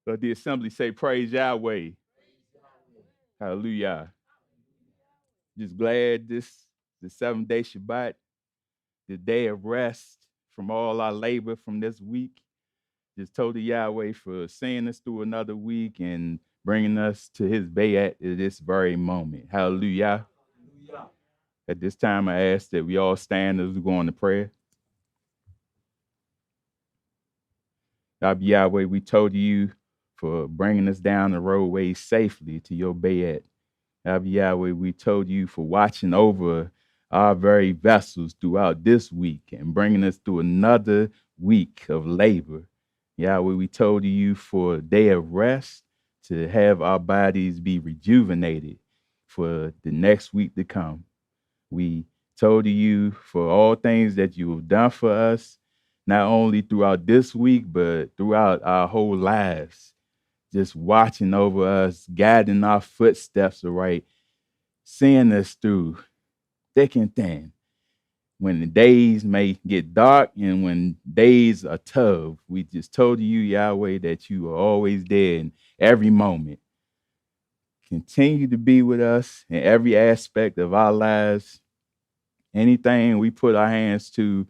Let the assembly say, praise Yahweh. Hallelujah. Just glad the 7-day Shabbat, the day of rest from all our labor from this week. Just told the Yahweh for seeing us through another week and bringing us to his bayat at this very moment. Hallelujah. At this time, I ask that we all stand as we go into prayer. Yahweh, we told you for bringing us down the roadway safely to your bayat. Yahweh, we told you for watching over our very vessels throughout this week and bringing us through another week of labor. Yahweh, we told you for a day of rest to have our bodies be rejuvenated for the next week to come. We told you for all things that you have done for us, not only throughout this week, but throughout our whole lives. Just watching over us, guiding our footsteps aright, seeing us through thick and thin. When the days may get dark and when days are tough, we just told you, Yahweh, that you are always there in every moment. Continue to be with us in every aspect of our lives. Anything we put our hands to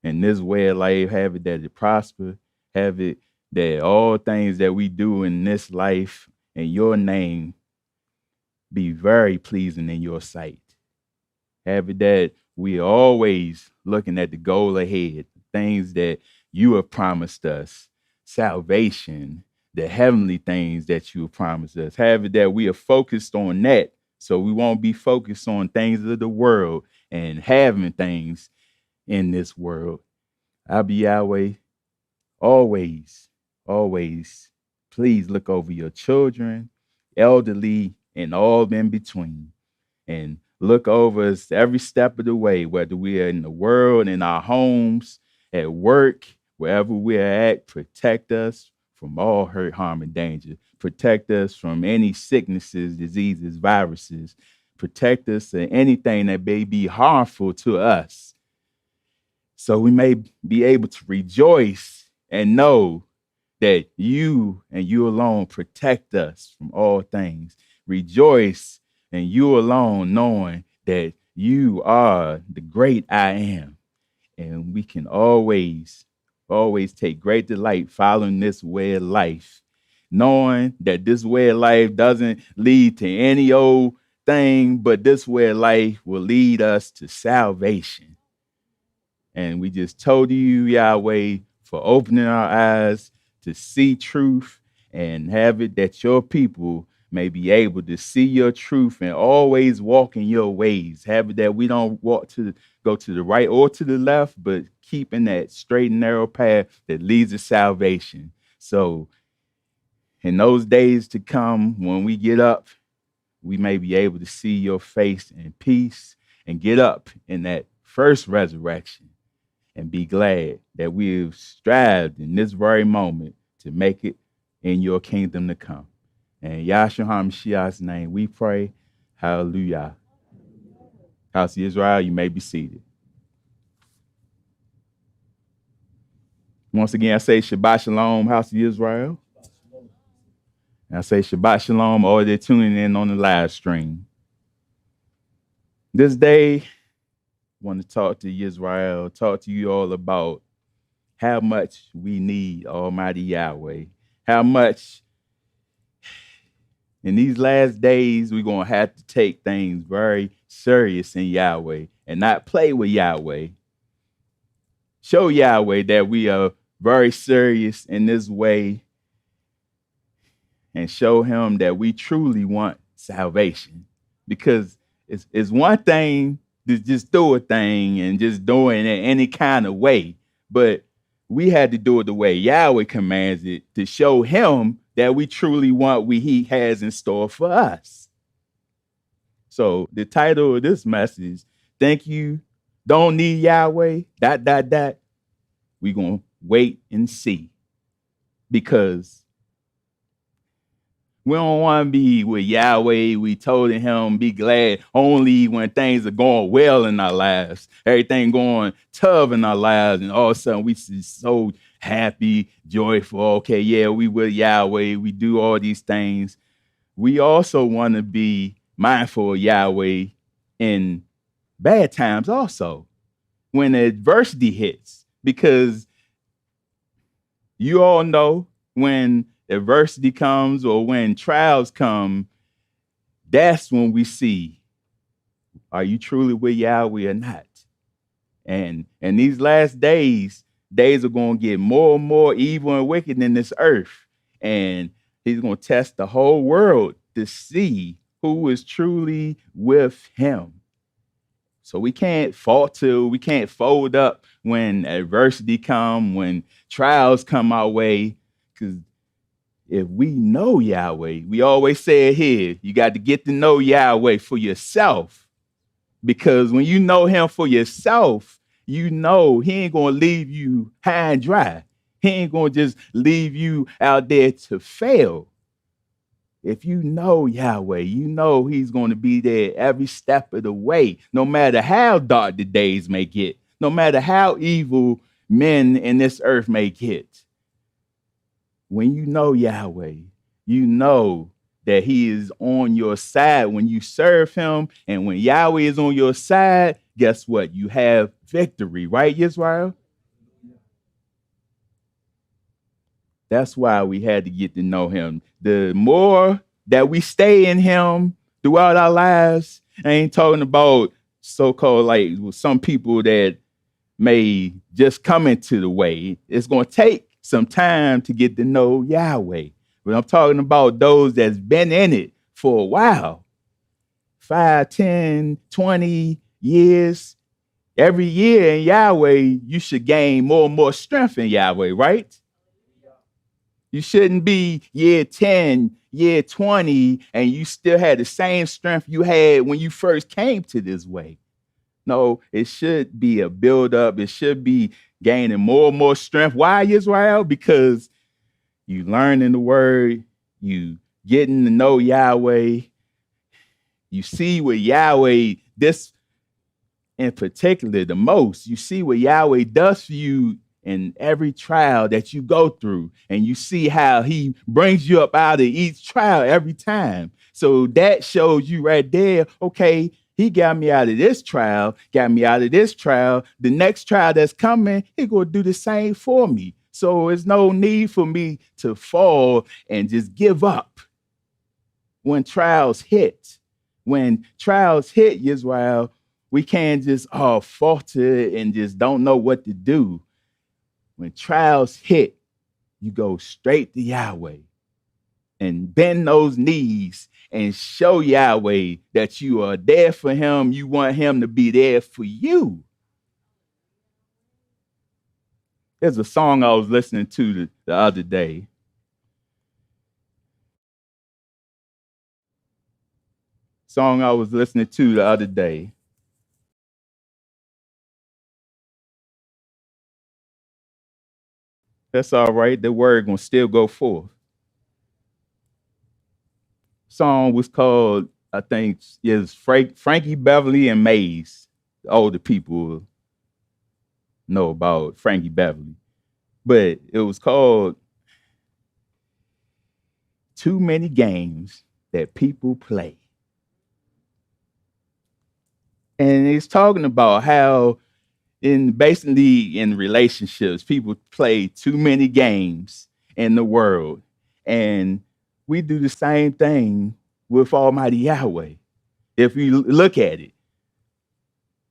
in this way of life, have it that it prosper, have it that all things that we do in this life in your name be very pleasing in your sight. Have it that we are always looking at the goal ahead, things that you have promised us, salvation, the heavenly things that you have promised us. Have it that we are focused on that, so we won't be focused on things of the world and having things in this world. I'll be Yahweh, always, always. Please look over your children, elderly, and all in between. And look over us every step of the way, whether we are in the world, in our homes, at work, wherever we are at. Protect us from all hurt, harm, and danger. Protect us from any sicknesses, diseases, viruses. Protect us from anything that may be harmful to us, so we may be able to rejoice and know that you and you alone protect us from all things. Rejoice and you alone, knowing that you are the great I am. And we can always take great delight following this way of life, knowing that this way of life doesn't lead to any old thing, but this way of life will lead us to salvation. And we just told you, Yahweh, for opening our eyes to see truth and have it that your people may be able to see your truth and always walk in your ways. Have it that we don't go to the right or to the left, but keeping that straight and narrow path that leads to salvation. So in those days to come, when we get up, we may be able to see your face in peace and get up in that first resurrection and be glad that we've strived in this very moment to make it in your kingdom to come. In Yahshua HaMashiach's name we pray. Hallelujah. House of Israel, you may be seated. Once again, I say Shabbat Shalom, House of Israel. And I say Shabbat Shalom, all they're tuning in on the live stream. This day, I want to talk to Yisrael, talk to you all about how much we need Almighty Yahweh, how much in these last days we're going to have to take things very serious in Yahweh and not play with Yahweh. Show Yahweh that we are very serious in this way and show him that we truly want salvation, because it's one thing to just do a thing and just do it in any kind of way, but we had to do it the way Yahweh commands it to show him that we truly want what he has in store for us. So the title of this message, thank you, don't need Yahweh, ... We're going to wait and see, because we don't want to be with Yahweh. We told him be glad only when things are going well in our lives, everything going tough in our lives, and all of a sudden we so happy, joyful. Okay, yeah, we with Yahweh. We do all these things. We also want to be mindful of Yahweh in bad times also, when adversity hits, because you all know when adversity comes or when trials come, that's when we see, are you truly with Yahweh or not? And these last days are going to get more and more evil and wicked in this earth. And he's going to test the whole world to see who is truly with him. So we can't falter, we can't fold up when adversity come, when trials come our way, because if we know Yahweh, we always say it here, you got to get to know Yahweh for yourself. Because when you know him for yourself, you know he ain't going to leave you high and dry. He ain't going to just leave you out there to fail. If you know Yahweh, you know he's going to be there every step of the way, no matter how dark the days may get, no matter how evil men in this earth may get. When you know Yahweh, you know that he is on your side when you serve him. And when Yahweh is on your side, guess what? You have victory, right, Yisrael? That's why we had to get to know him. The more that we stay in him throughout our lives, I ain't talking about so-called like some people that may just come into the way. It's going to take some time to get to know Yahweh. But I'm talking about those that's been in it for a while, 5, 10, 20 years. Every year in Yahweh, you should gain more and more strength in Yahweh, right? You shouldn't be year 10, year 20, and you still had the same strength you had when you first came to this way. No, it should be a build-up. It should be gaining more and more strength. Why, Yisrael? Because you learning the word, you getting to know Yahweh. You see what Yahweh, this in particular, the most, you see what Yahweh does for you in every trial that you go through. And you see how he brings you up out of each trial every time. So that shows you right there, okay, he got me out of this trial, got me out of this trial. The next trial that's coming, he going to do the same for me. So there's no need for me to fall and just give up when trials hit. When trials hit, Yisrael, we can't just falter and just don't know what to do. When trials hit, you go straight to Yahweh and bend those knees and show Yahweh that you are there for him. You want him to be there for you. There's a song I was listening to the other day. Song I was listening to the other day. That's all right. The word gonna still go forth. Song was called, I think, is Frankie Beverly and Maze. The older people know about Frankie Beverly, but it was called Too Many Games That People Play. And it's talking about how basically in relationships, people play too many games in the world. And we do the same thing with Almighty Yahweh. If you look at it,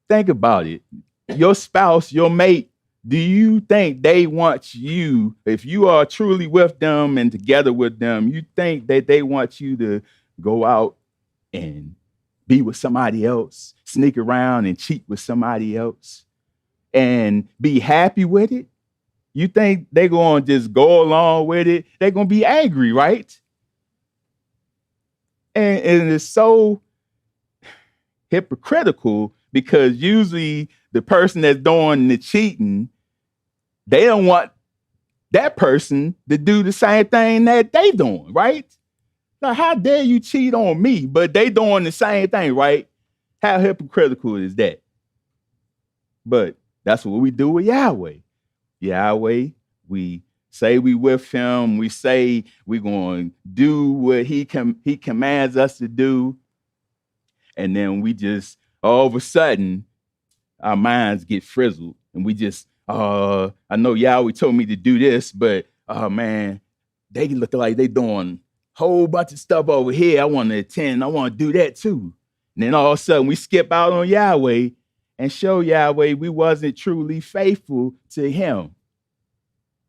think about it. Your spouse, your mate, do you think they want you, if you are truly with them and together with them, you think that they want you to go out and be with somebody else, sneak around and cheat with somebody else and be happy with it? You think they're going to just go along with it? They're going to be angry, right? And it's so hypocritical because usually the person that's doing the cheating, they don't want that person to do the same thing that they doing, right? Now, how dare you cheat on me, but they doing the same thing, right? How hypocritical is that? But that's what we do with Yahweh. Yahweh We say we with him. We say we're going to do what he commands us to do. And then we just, all of a sudden, our minds get frizzled. And we just, I know Yahweh told me to do this, but, man, they look like they doing a whole bunch of stuff over here. I want to attend. I want to do that too. And then all of a sudden, we skip out on Yahweh and show Yahweh we wasn't truly faithful to him.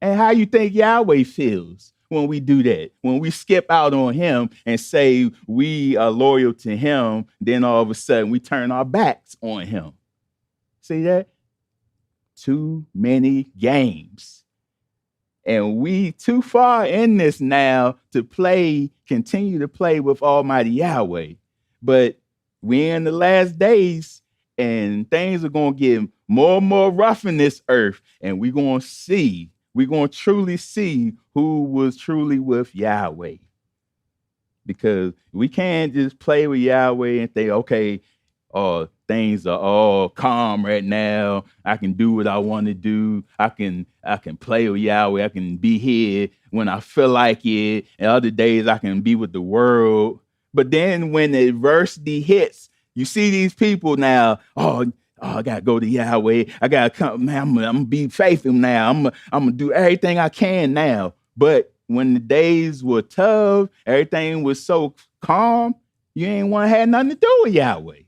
And how you think Yahweh feels when we do that? When we skip out on him and say we are loyal to him, then all of a sudden we turn our backs on him. See that? Too many games. And we too far in this now to continue to play with Almighty Yahweh. But we're in the last days, and things are going to get more and more rough in this earth, and we're going to truly see who was truly with Yahweh. Because we can't just play with Yahweh and think, okay, things are all calm right now. I can do what I want to do. I can play with Yahweh. I can be here when I feel like it. And other days I can be with the world. But then when adversity hits, you see these people now, I got to go to Yahweh. I got to come, man, I'm going to be faithful now. I'm going to do everything I can now. But when the days were tough, everything was so calm, you ain't want to have nothing to do with Yahweh.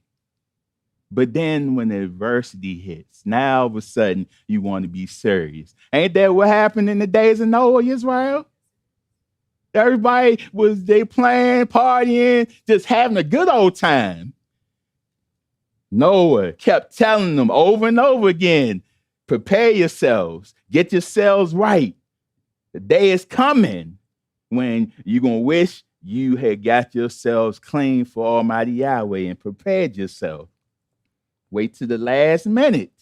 But then when the adversity hits, now all of a sudden you want to be serious. Ain't that what happened in the days of Noah, Yisrael? Everybody they playing, partying, just having a good old time. Noah kept telling them over and over again, prepare yourselves, get yourselves right. The day is coming when you're going to wish you had got yourselves clean for Almighty Yahweh and prepared yourself. Wait till the last minute.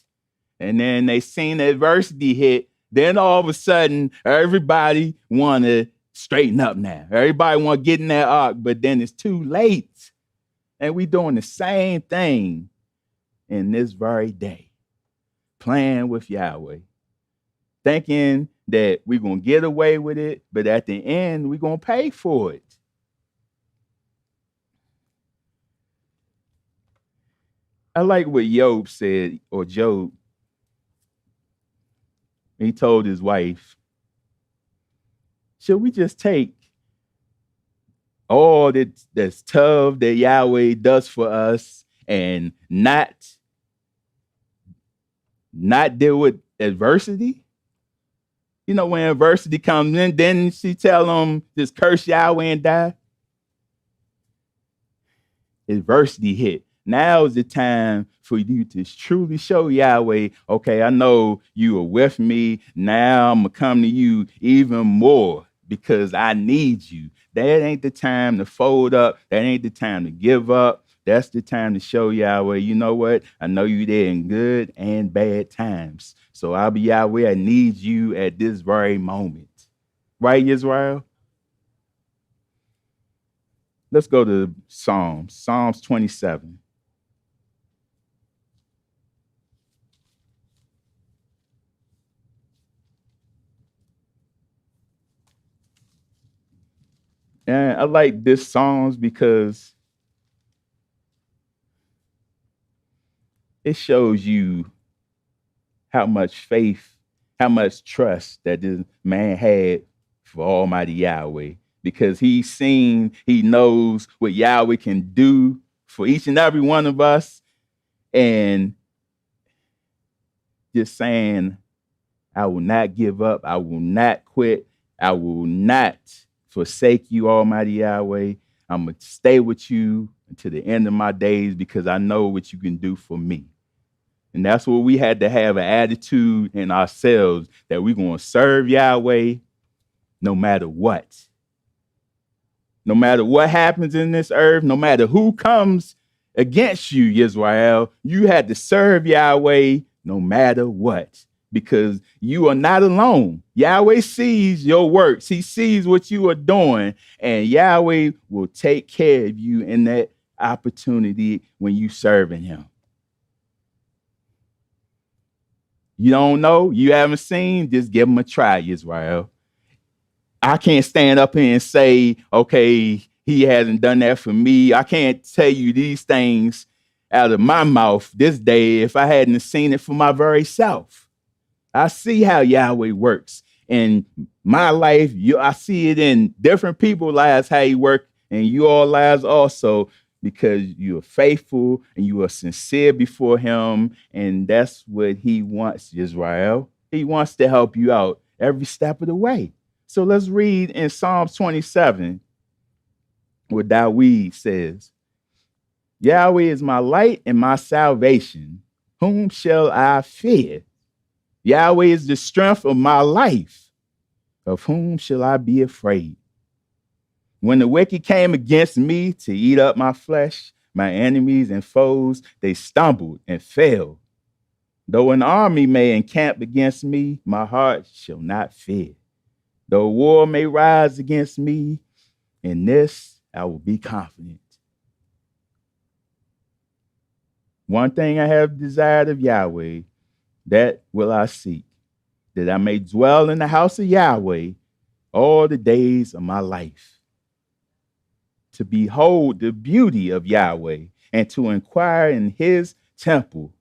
And then they seen the adversity hit. Then all of a sudden, everybody want to straighten up now. Everybody want to get in that ark, but then it's too late. And we doing the same thing in this very day. Playing with Yahweh. Thinking that we're going to get away with it, but at the end, we're going to pay for it. I like what Job said, or Job. He told his wife, should we just take all that's tough that Yahweh does for us and not deal with adversity? You know, when adversity comes in, then she tell them, just curse Yahweh and die. Adversity hit. Now is the time for you to truly show Yahweh, okay, I know you are with me. Now I'm going to come to you even more because I need you. That ain't the time to fold up. That ain't the time to give up. That's the time to show Yahweh, you know what? I know you there in good and bad times. So I'll be Yahweh. I need you at this very moment. Right, Yisrael? Let's go to Psalms 27. And I like this Psalms because it shows you how much faith, how much trust that this man had for Almighty Yahweh. Because he knows what Yahweh can do for each and every one of us. And just saying, I will not give up. I will not quit. I will not forsake you, Almighty Yahweh. I'm going to stay with you until the end of my days because I know what you can do for me. And that's what we had to have an attitude in ourselves that we're going to serve Yahweh no matter what. No matter what happens in this earth, no matter who comes against you, Yisrael, you had to serve Yahweh no matter what. Because you are not alone. Yahweh sees your works. He sees what you are doing, and Yahweh will take care of you in that opportunity when you serving him. You don't know, you haven't seen, just give him a try, Yisrael. I can't stand up here and say, okay, he hasn't done that for me. I can't tell you these things out of my mouth this day if I hadn't seen it for my very self. I see how Yahweh works in my life. I see it in different people's lives, how he works in your lives also, because you are faithful and you are sincere before him. And that's what he wants, Israel. He wants to help you out every step of the way. So let's read in Psalms 27 what Dawid says. Yahweh is my light and my salvation. Whom shall I fear? Yahweh is the strength of my life. Of whom shall I be afraid? When the wicked came against me to eat up my flesh, my enemies and foes, they stumbled and fell. Though an army may encamp against me, my heart shall not fear. Though war may rise against me, in this I will be confident. One thing I have desired of Yahweh, that will I seek, that I may dwell in the house of Yahweh all the days of my life, to behold the beauty of Yahweh and to inquire in his temple.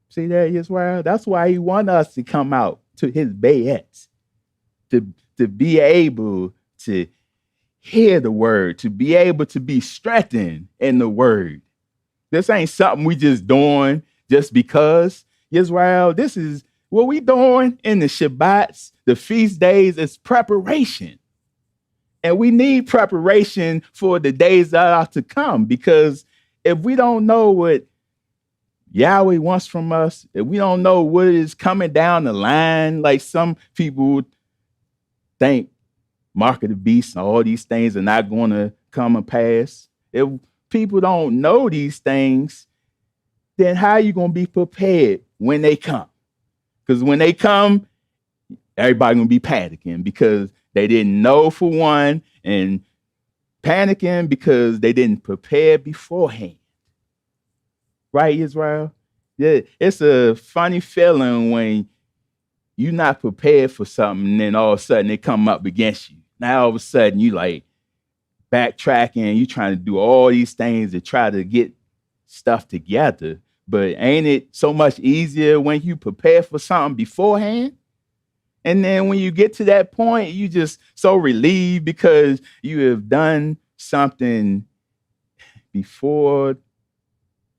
See that, Yisrael? That's why he wants us to come out to his bayets, to be able to hear the word, to be able to be strengthened in the word. This ain't something we just doing just because. Yisrael, this is what we doing in the Shabbats, the feast days, is preparation. And we need preparation for the days that are to come, because if we don't know what Yahweh wants from us, if we don't know what is coming down the line, like some people think mark of the beast and all these things are not going to come and pass. If people don't know these things, then how are you going to be prepared when they come? Because when they come, everybody going to be panicking because they didn't know, for one, and panicking because they didn't prepare beforehand. Right, Israel? Yeah, it's a funny feeling when you're not prepared for something and then all of a sudden it come up against you. Now all of a sudden you like backtracking, you trying to do all these things to try to get stuff together. But ain't it so much easier when you prepare for something beforehand? And then when you get to that point, you just so relieved because you have done something before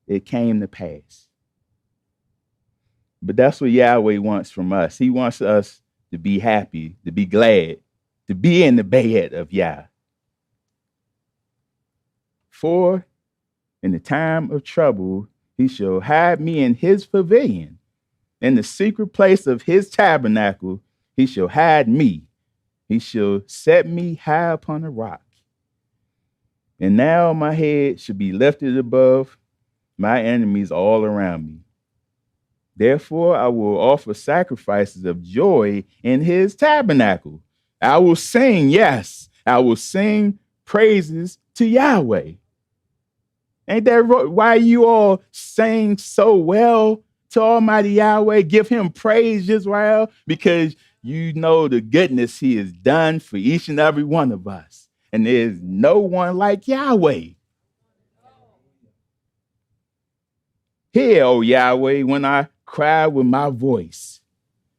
it came to pass. But that's what Yahweh wants from us. He wants us to be happy, to be glad, to be in the bayet of Yah. For in the time of trouble, he shall hide me in his pavilion. In the secret place of his tabernacle, he shall hide me. He shall set me high upon a rock. And now my head should be lifted above my enemies all around me. Therefore, I will offer sacrifices of joy in his tabernacle. I will sing, yes, I will sing praises to Yahweh. Ain't that why you all sing so well to Almighty Yahweh? Give him praise, Israel, because you know the goodness he has done for each and every one of us. And there's no one like Yahweh. Hear, O Yahweh, when I cry with my voice.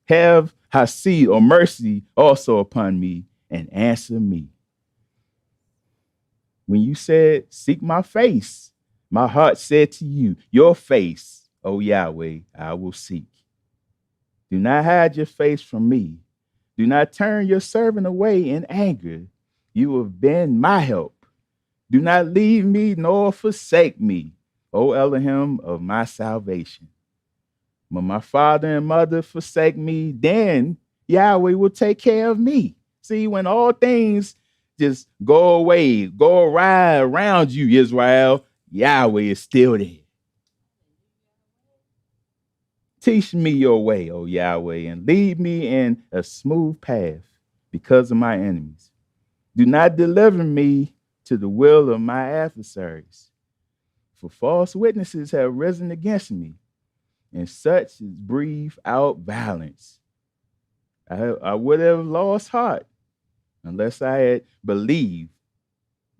Have hasid or mercy also upon me and answer me. When you said, seek my face, my heart said to you, your face, O Yahweh, I will seek. Do not hide your face from me. Do not turn your servant away in anger. You have been my help. Do not leave me nor forsake me, O Elohim of my salvation. When my father and mother forsake me, then Yahweh will take care of me. See, when all things just go away, go awry around you, Israel, Yahweh is still there. Teach me your way, O Yahweh, and lead me in a smooth path because of my enemies. Do not deliver me to the will of my adversaries, for false witnesses have risen against me, and such as breathe out violence. I would have lost heart unless I had believed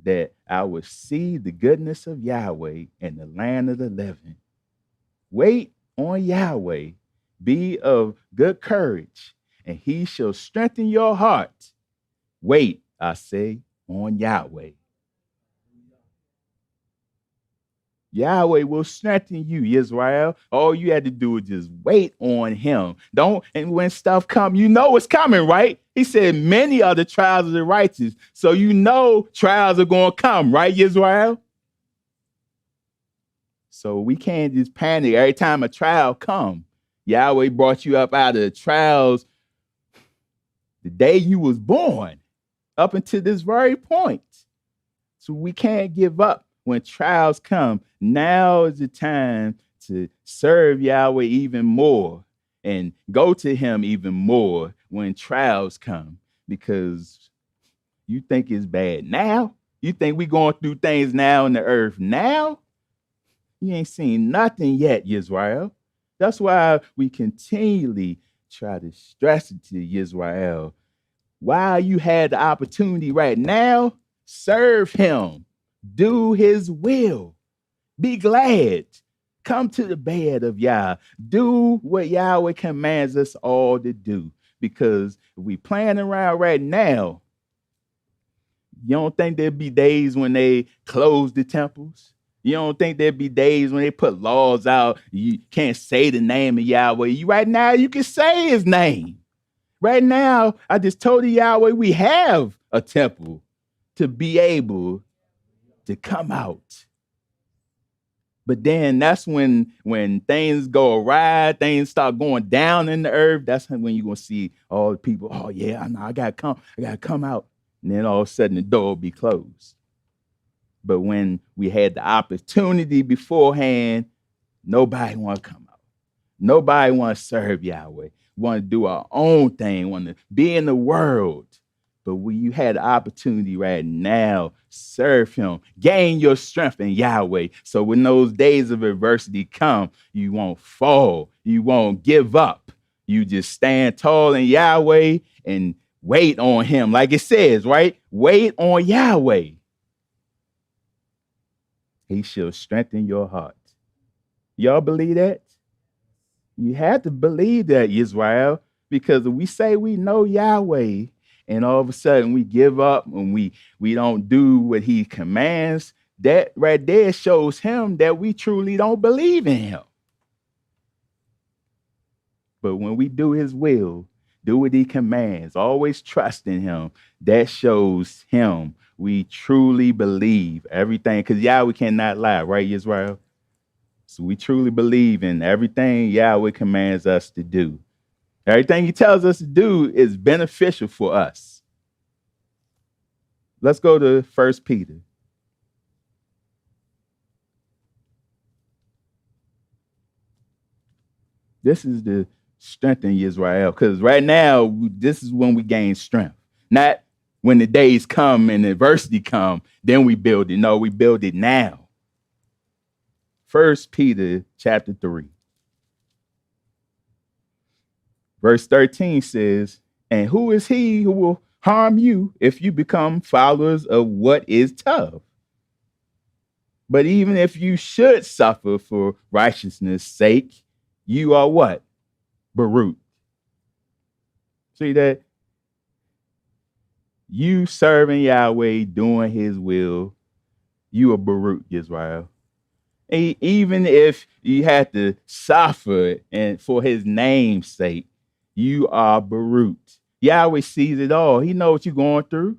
that I would see the goodness of Yahweh in the land of the living. Wait on Yahweh, be of good courage, and he shall strengthen your heart. Wait, I say, on Yahweh. Yahweh will strengthen you, Yisrael. All you had to do is just wait on him. And when stuff comes, you know it's coming, right? He said, many are the trials of the righteous. So you know trials are going to come, right, Yisrael? So we can't just panic every time a trial comes. Yahweh brought you up out of the trials the day you was born, up until this very point. So we can't give up when trials come. Now is the time to serve Yahweh even more and go to him even more when trials come, because you think it's bad now. You think we going through things now in the earth now? You ain't seen nothing yet, Yisrael. That's why we continually try to stress it to Yisrael. While you had the opportunity right now, serve him. Do his will. Be glad. Come to the bed of Yah. Do what Yahweh commands us all to do. Because if we playing around right now, you don't think there'd be days when they close the temples? You don't think there'd be days when they put laws out? You can't say the name of Yahweh. Right now, you can say his name. Right now, I just told Yahweh we have a temple to be able to come out. But then that's when things go awry, things start going down in the earth. That's when you're going to see all the people, oh, yeah, I know, I got to come out. And then all of a sudden the door will be closed. But when we had the opportunity beforehand, nobody want to come out. Nobody want to serve Yahweh. Want to do our own thing, want to be in the world. But when you had the opportunity right now, serve him, gain your strength in Yahweh. So when those days of adversity come, you won't fall. You won't give up. You just stand tall in Yahweh and wait on him. Like it says, right? Wait on Yahweh. He shall strengthen your heart. Y'all believe that? You have to believe that, Yisrael, because if we say we know Yahweh and all of a sudden we give up and we don't do what he commands, that right there shows him that we truly don't believe in him. But when we do his will, do what he commands, always trust in him, that shows him we truly believe everything, because Yahweh cannot lie, right, Yisrael? So we truly believe in everything Yahweh commands us to do. Everything he tells us to do is beneficial for us. Let's go to 1 Peter. This is the strength in Israel, because right now, this is when we gain strength. Not when the days come and adversity come, then we build it. No, we build it now. 1 Peter chapter 3. Verse 13 says, and who is he who will harm you if you become followers of what is tough? But even if you should suffer for righteousness' sake, you are what? Baruch. See that? You serving Yahweh, doing his will, you are Baruch, Israel. Even if you had to suffer and for his name's sake, you are Baruch. Yahweh sees it all. He knows what you're going through.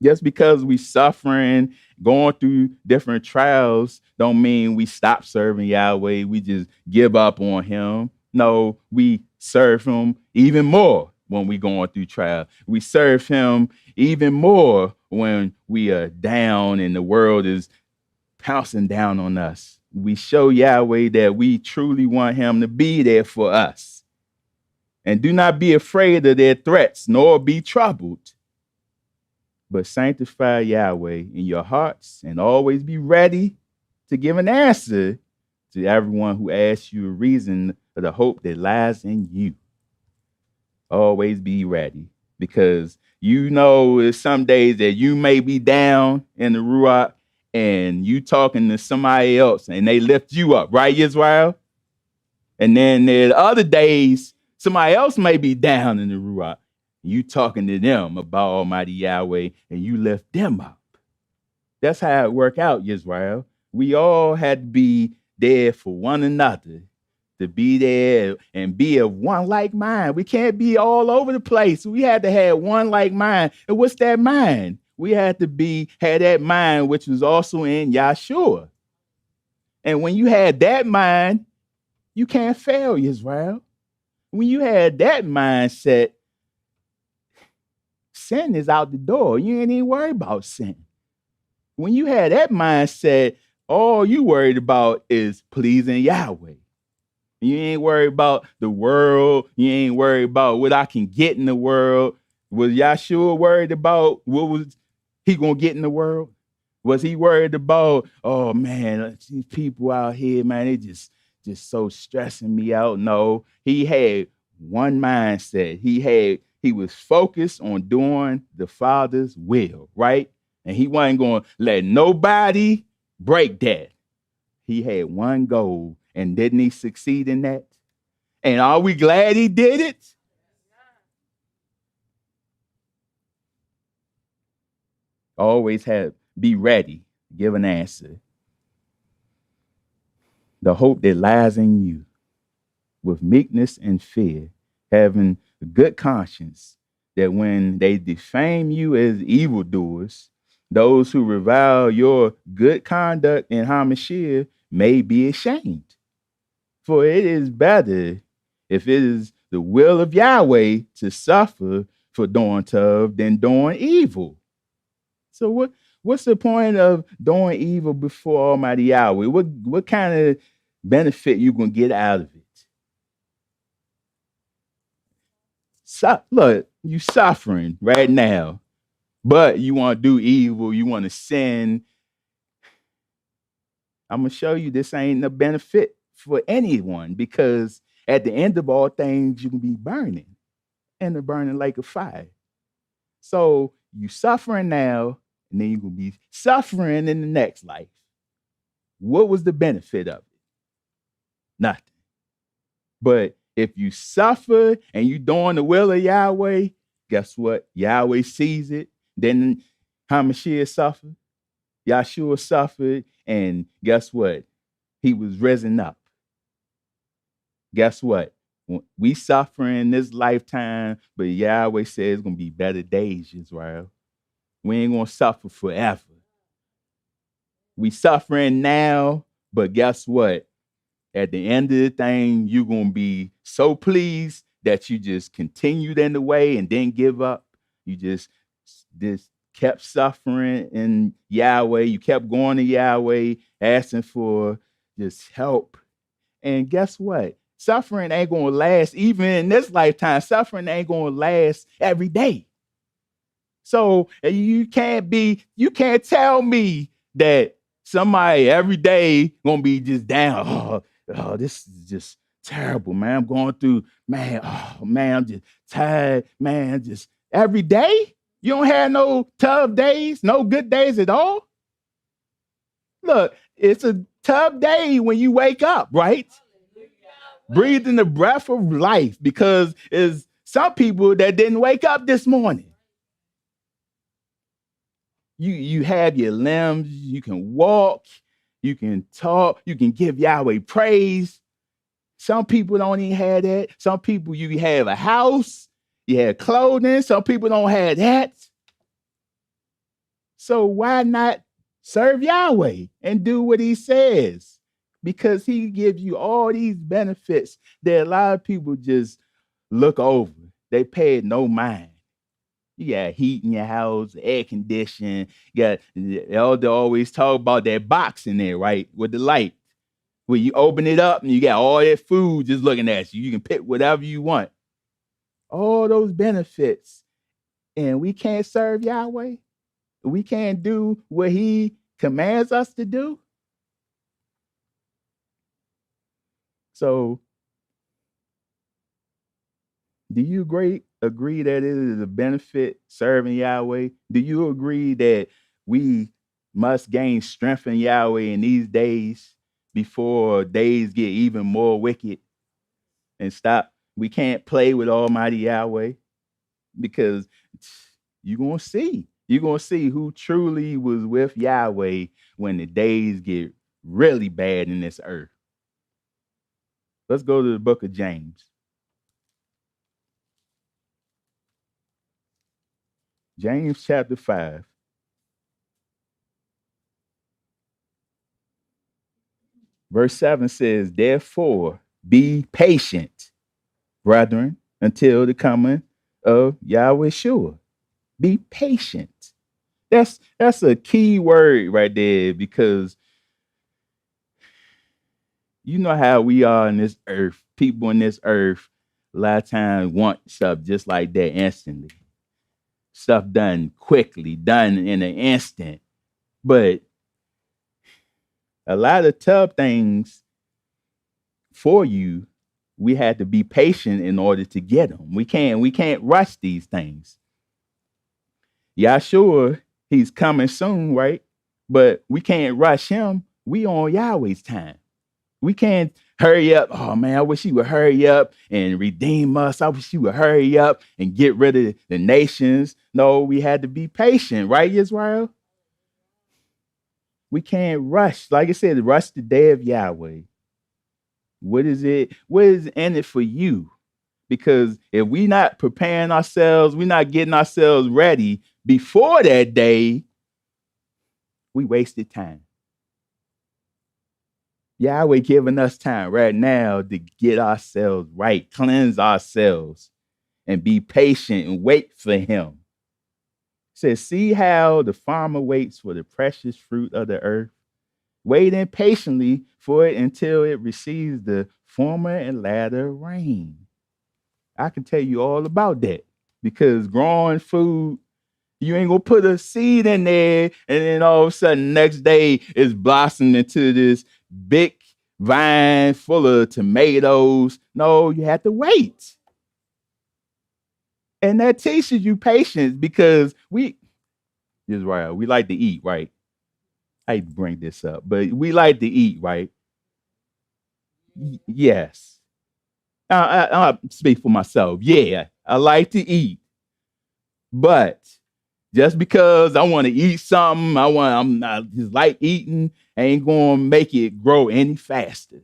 Just because we suffering, going through different trials, don't mean we stop serving Yahweh. We just give up on him. No, we serve him even more when we going through trial. We serve him even more when we are down and the world is pouncing down on us. We show Yahweh that we truly want him to be there for us. And do not be afraid of their threats, nor be troubled. But sanctify Yahweh in your hearts and always be ready to give an answer To everyone who asks you a reason for the hope that lies in you, always be ready, because you know it's some days that you may be down in the ruach and you talking to somebody else and they lift you up, right, Yisrael? And then there are other days somebody else may be down in the ruach. You talking to them about Almighty Yahweh and you lift them up. That's how it work out, Yisrael. We all had to be there for one another, to be there and be of one like mind. We can't be all over the place. We had to have one like mind. And what's that mind? We had to had that mind which was also in Yahshua. And when you had that mind, you can't fail, Yisrael. When you had that mindset, sin is out the door. You ain't even worried about sin. When you had that mindset, all you worried about is pleasing Yahweh. You ain't worried about the world. You ain't worried about what I can get in the world. Was Yahshua worried about what was he gonna get in the world? Was he worried about, oh man, these people out here, man, they just so stressing me out? No, he had one mindset. He was focused on doing the Father's will, right? And he wasn't going to let nobody break that. He had one goal, and didn't he succeed in that? And are we glad he did it? Always be ready, give an answer. The hope that lies in you, with meekness and fear, having a good conscience, that when they defame you as evildoers, those who revile your good conduct in Hamashiach may be ashamed. For it is better, if it is the will of Yahweh, to suffer for doing tough than doing evil. So what's the point of doing evil before Almighty Yahweh? What kind of benefit you gonna get out of it? Look, you suffering right now, but you want to do evil, you want to sin. I'm gonna show you this ain't a benefit for anyone, because at the end of all things, you can be burning in the burning lake of fire. So you suffering now, and then you're gonna be suffering in the next life. What was the benefit of it? Nothing. But if you suffer and you doing the will of Yahweh, guess what? Yahweh sees it. Then Hamashiach suffered, Yahshua suffered, and guess what? He was risen up. Guess what? We suffer in this lifetime, but Yahweh says it's gonna be better days, Israel. We ain't gonna suffer forever. We suffering now, but guess what? At the end of the thing, you're gonna be so pleased that you just continued in the way and didn't give up. You just kept suffering in Yahweh. You kept going to Yahweh, asking for just help. And guess what? Suffering ain't gonna last, even in this lifetime. Suffering ain't gonna last every day. So you can't tell me that somebody every day gonna be just down. Oh, this is just terrible, man. I'm going through, man. Oh man, I'm just tired, man. Just every day. You don't have no tough days, no good days at all. Look, it's a tough day when you wake up, right? Breathing the breath of life, because there's some people that didn't wake up this morning. You have your limbs, you can walk, you can talk, you can give Yahweh praise. Some people don't even have that. Some people, you have a house, you have clothing. Some people don't have that. So why not serve Yahweh and do what he says? Because he gives you all these benefits that a lot of people just look over. They pay no mind. You got heat in your house, air conditioning. You got the elder always talk about that box in there, right? With the light. Where you open it up and you got all that food just looking at you. You can pick whatever you want. All those benefits. And we can't serve Yahweh. We can't do what he commands us to do. So do you agree that it is a benefit serving Yahweh? Do you agree that we must gain strength in Yahweh in these days before days get even more wicked and stop? We can't play with Almighty Yahweh because you're gonna see. You're gonna see who truly was with Yahweh when the days get really bad in this earth. Let's go to the book of James. James chapter 5. Verse 7 says, therefore, be patient, brethren, until the coming of Yahweh Shua. Be patient. That's a key word right there, because you know how we are in this earth. People in this earth a lot of times want stuff just like that instantly. Stuff done quickly, done in an instant. But a lot of tough things for you, we had to be patient in order to get them. We can't rush these things. Yahshua, he's coming soon, right? But we can't rush him. We on Yahweh's time. We can't hurry up. Oh man, I wish he would hurry up and redeem us. I wish he would hurry up and get rid of the nations. No, we had to be patient, right, Israel? We can't rush. Like I said, rush the day of Yahweh. What is it? What is in it for you? Because if we not preparing ourselves, we're not getting ourselves ready before that day, we wasted time. Yahweh giving us time right now to get ourselves right, cleanse ourselves, and be patient and wait for him. It says, see how the farmer waits for the precious fruit of the earth, waiting patiently for it until it receives the former and latter rain. I can tell you all about that, because growing food, you ain't gonna put a seed in there and then all of a sudden next day it's blossoming into this big vine full of tomatoes. No, you have to wait. And that teaches you patience, because Israel, we like to eat, right? I hate to bring this up, but we like to eat, right? Yes. I speak for myself. Yeah, I like to eat. But just because I want to eat something, I'm not just like eating, ain't gonna make it grow any faster.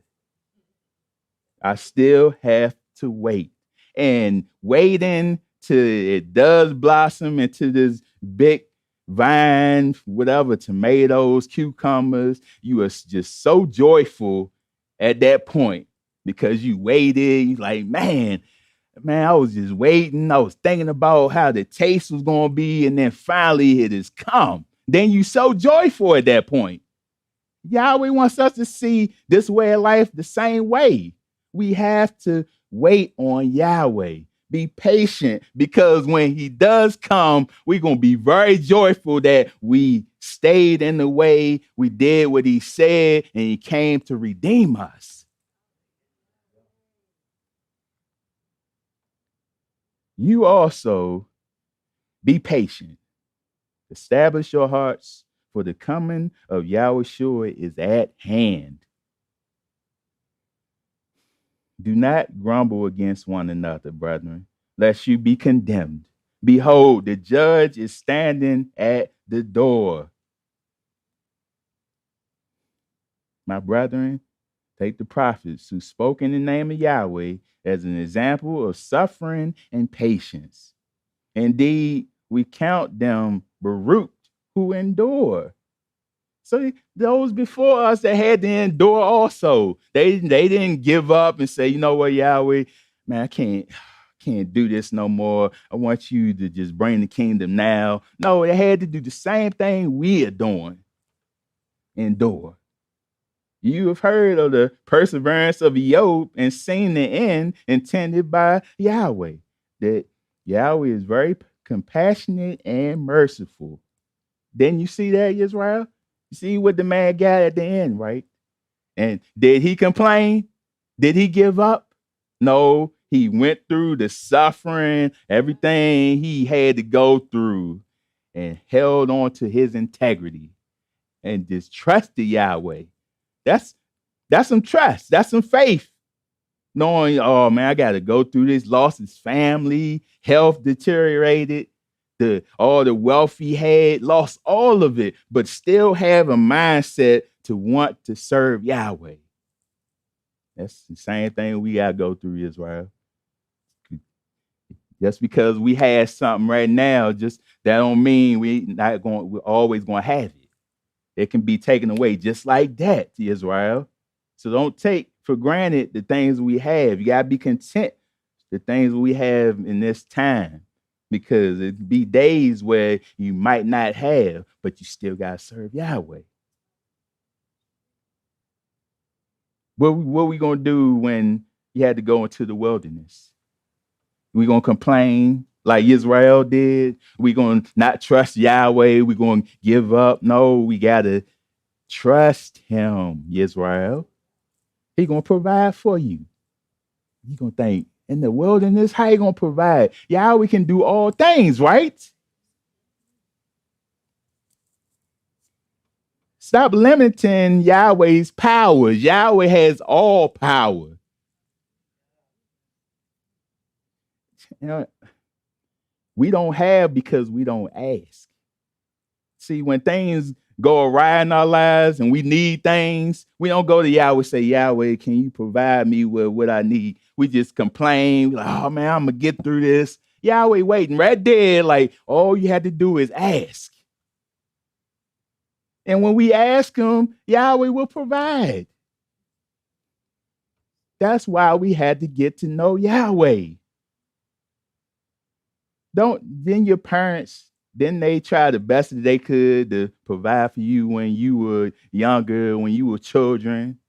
I still have to wait. And waiting till it does blossom into this big vine, whatever, tomatoes, cucumbers, you are just so joyful at that point because you waited. You like, man, I was just waiting. I was thinking about how the taste was going to be. And then finally it has come. Then you so joyful at that point. Yahweh wants us to see this way of life the same way. We have to wait on Yahweh. Be patient, because when he does come, we're going to be very joyful that we stayed in the way, we did what he said, and he came to redeem us. You also be patient. Establish your hearts, for the coming of Yahushua is at hand. Do not grumble against one another, brethren, lest you be condemned. Behold, the judge is standing at the door. My brethren, take the prophets who spoke in the name of Yahweh as an example of suffering and patience. Indeed, we count them Baruch who endure. So those before us that had to endure also, they didn't give up and say, you know what, Yahweh, man, I can't do this no more. I want you to just bring the kingdom now. No, they had to do the same thing we are doing. Endure. You have heard of the perseverance of Job and seen the end intended by Yahweh, that Yahweh is very compassionate and merciful. Didn't you see that, Israel? You see what the man got at the end, right? And did he complain? Did he give up? No, he went through the suffering, everything he had to go through, and held on to his integrity and just trusted Yahweh. That's that's some trust. That's some faith. Knowing, oh man, I got to go through this. Lost his family, health deteriorated, all the wealth he had, lost all of it, but still have a mindset to want to serve Yahweh. That's the same thing we got to go through, Israel. Just because we had something right now, just that don't mean we're always going to have it. It can be taken away just like that, Israel. So don't take for granted the things we have. You got to be content the things we have in this time, because it be days where you might not have, but you still got to serve Yahweh. What we going to do when you had to go into the wilderness? We going to complain like Israel did? We going to not trust Yahweh? We going to give up? No, we got to trust him, Israel. He going to provide for you. You going to think, in the wilderness, how you going to provide? Yahweh can do all things, right? Stop limiting Yahweh's powers. Yahweh has all power. You know, we don't have because we don't ask. See, when things go awry in our lives and we need things, we don't go to Yahweh and say, Yahweh, can you provide me with what I need? We just complain, like, oh man, I'm going to get through this. Yahweh waiting right there, like all you had to do is ask. And when we ask him, Yahweh will provide. That's why we had to get to know Yahweh. Then your parents, then they try the best that they could to provide for you when you were younger, when you were children.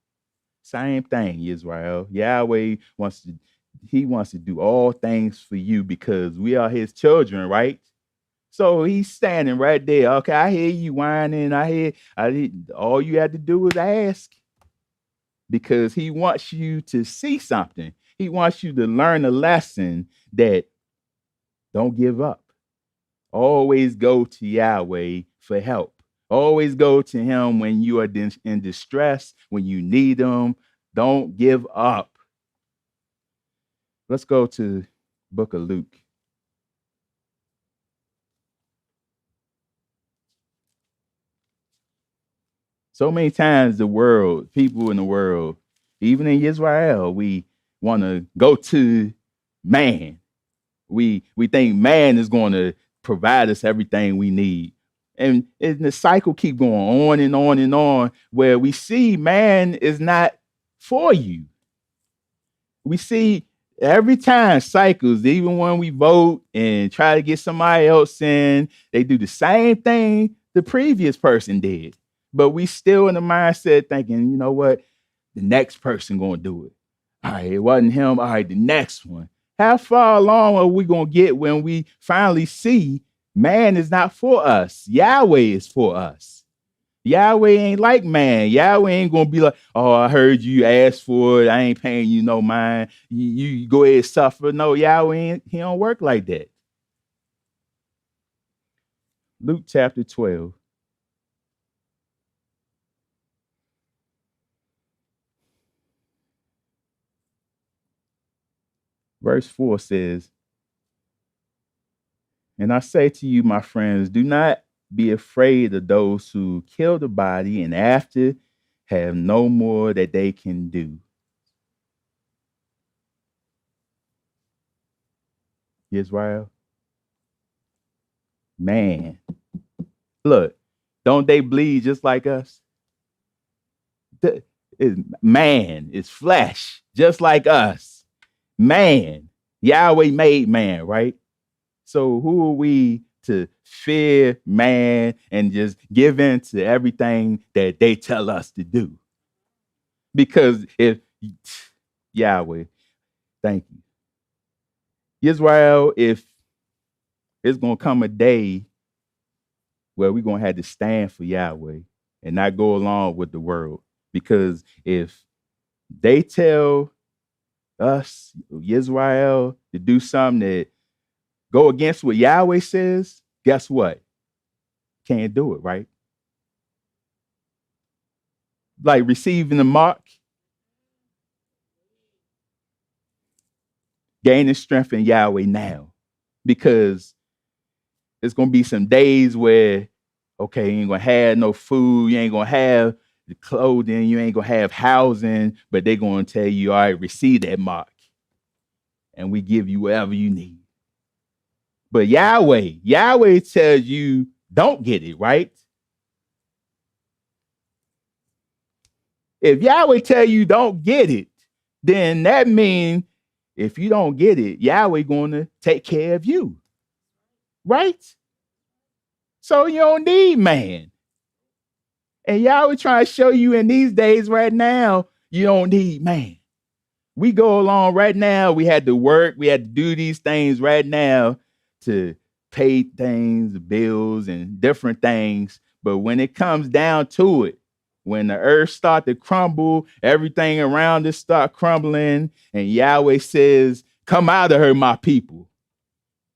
Same thing, Israel. Yahweh wants to do all things for you because we are his children, right? So he's standing right there. Okay, I hear you whining. All you had to do is ask, because he wants you to see something. He wants you to learn a lesson that don't give up. Always go to Yahweh for help. Always go to him when you are in distress, when you need him. Don't give up. Let's go to book of Luke. So many times people in the world, even in Israel, we want to go to man. We think man is going to provide us everything we need. And the cycle keep going on and on and on, where we see man is not for you. We see every time cycles, even when we vote and try to get somebody else in, they do the same thing the previous person did. But we still in the mindset thinking, you know what? The next person going to do it. All right, it wasn't him. All right, the next one. How far along are we going to get when we finally see man is not for us? Yahweh is for us. Yahweh ain't like man. Yahweh ain't going to be like, oh, I heard you ask for it. I ain't paying you no mind. You go ahead and suffer. No, Yahweh, he don't work like that. Luke chapter 12. Verse 4 says, and I say to you, my friends, do not be afraid of those who kill the body and after have no more that they can do. Israel, man, look, don't they bleed just like us? Man is flesh, just like us. Man, Yahweh made man, right? So who are we to fear man and just give in to everything that they tell us to do? Because if Yahweh, thank you. Israel, if it's going to come a day where we're going to have to stand for Yahweh and not go along with the world. Because if they tell us, Yisrael, to do something that go against what Yahweh says, guess what? Can't do it, right? Like receiving the mark, gaining strength in Yahweh now. Because it's gonna be some days where, okay, you ain't gonna have no food, you ain't gonna have the clothing, you ain't gonna have housing, but they're gonna tell you, all right, receive that mark. And we give you whatever you need. But Yahweh tells you don't get it, right? If Yahweh tell you don't get it, then that means if you don't get it, Yahweh going to take care of you, right? So you don't need man. And Yahweh trying to show you in these days right now, you don't need man. We go along right now. We had to work. We had to do these things right now to pay things, bills, and different things. But when it comes down to it, when the earth start to crumble, everything around us start crumbling, and Yahweh says, come out of her, my people.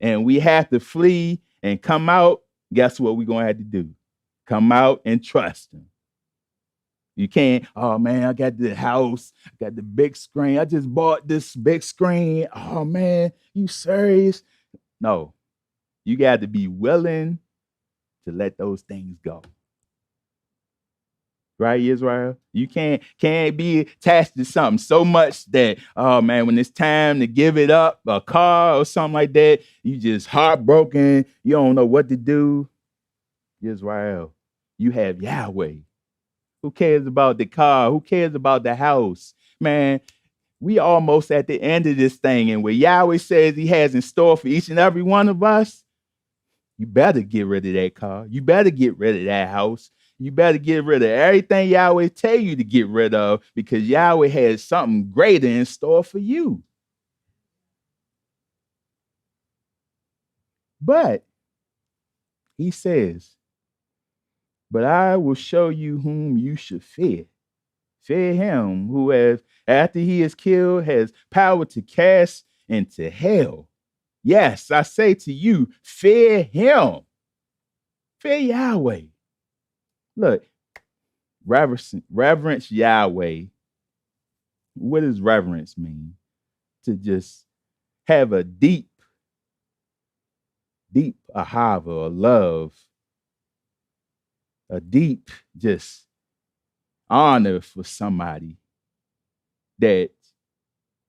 And we have to flee and come out. Guess what we're going to have to do? Come out and trust him. You can't, oh man, I got the house, I got the big screen. I just bought this big screen. Oh man, you serious? No, you got to be willing to let those things go. Right, Israel? You can't be attached to something so much that, oh man, when it's time to give it up, a car or something like that, you just heartbroken. You don't know what to do. Israel, you have Yahweh. Who cares about the car? Who cares about the house? Man, we almost at the end of this thing. And what Yahweh says he has in store for each and every one of us, you better get rid of that car. You better get rid of that house. You better get rid of everything Yahweh tell you to get rid of, because Yahweh has something greater in store for you. But he says, but I will show you whom you should fear. Fear him who has, after he is killed, has power to cast into hell. Yes, I say to you, fear him. Fear Yahweh. Look, reverence Yahweh. What does reverence mean? To just have a deep ahava, or love, a deep just honor for somebody that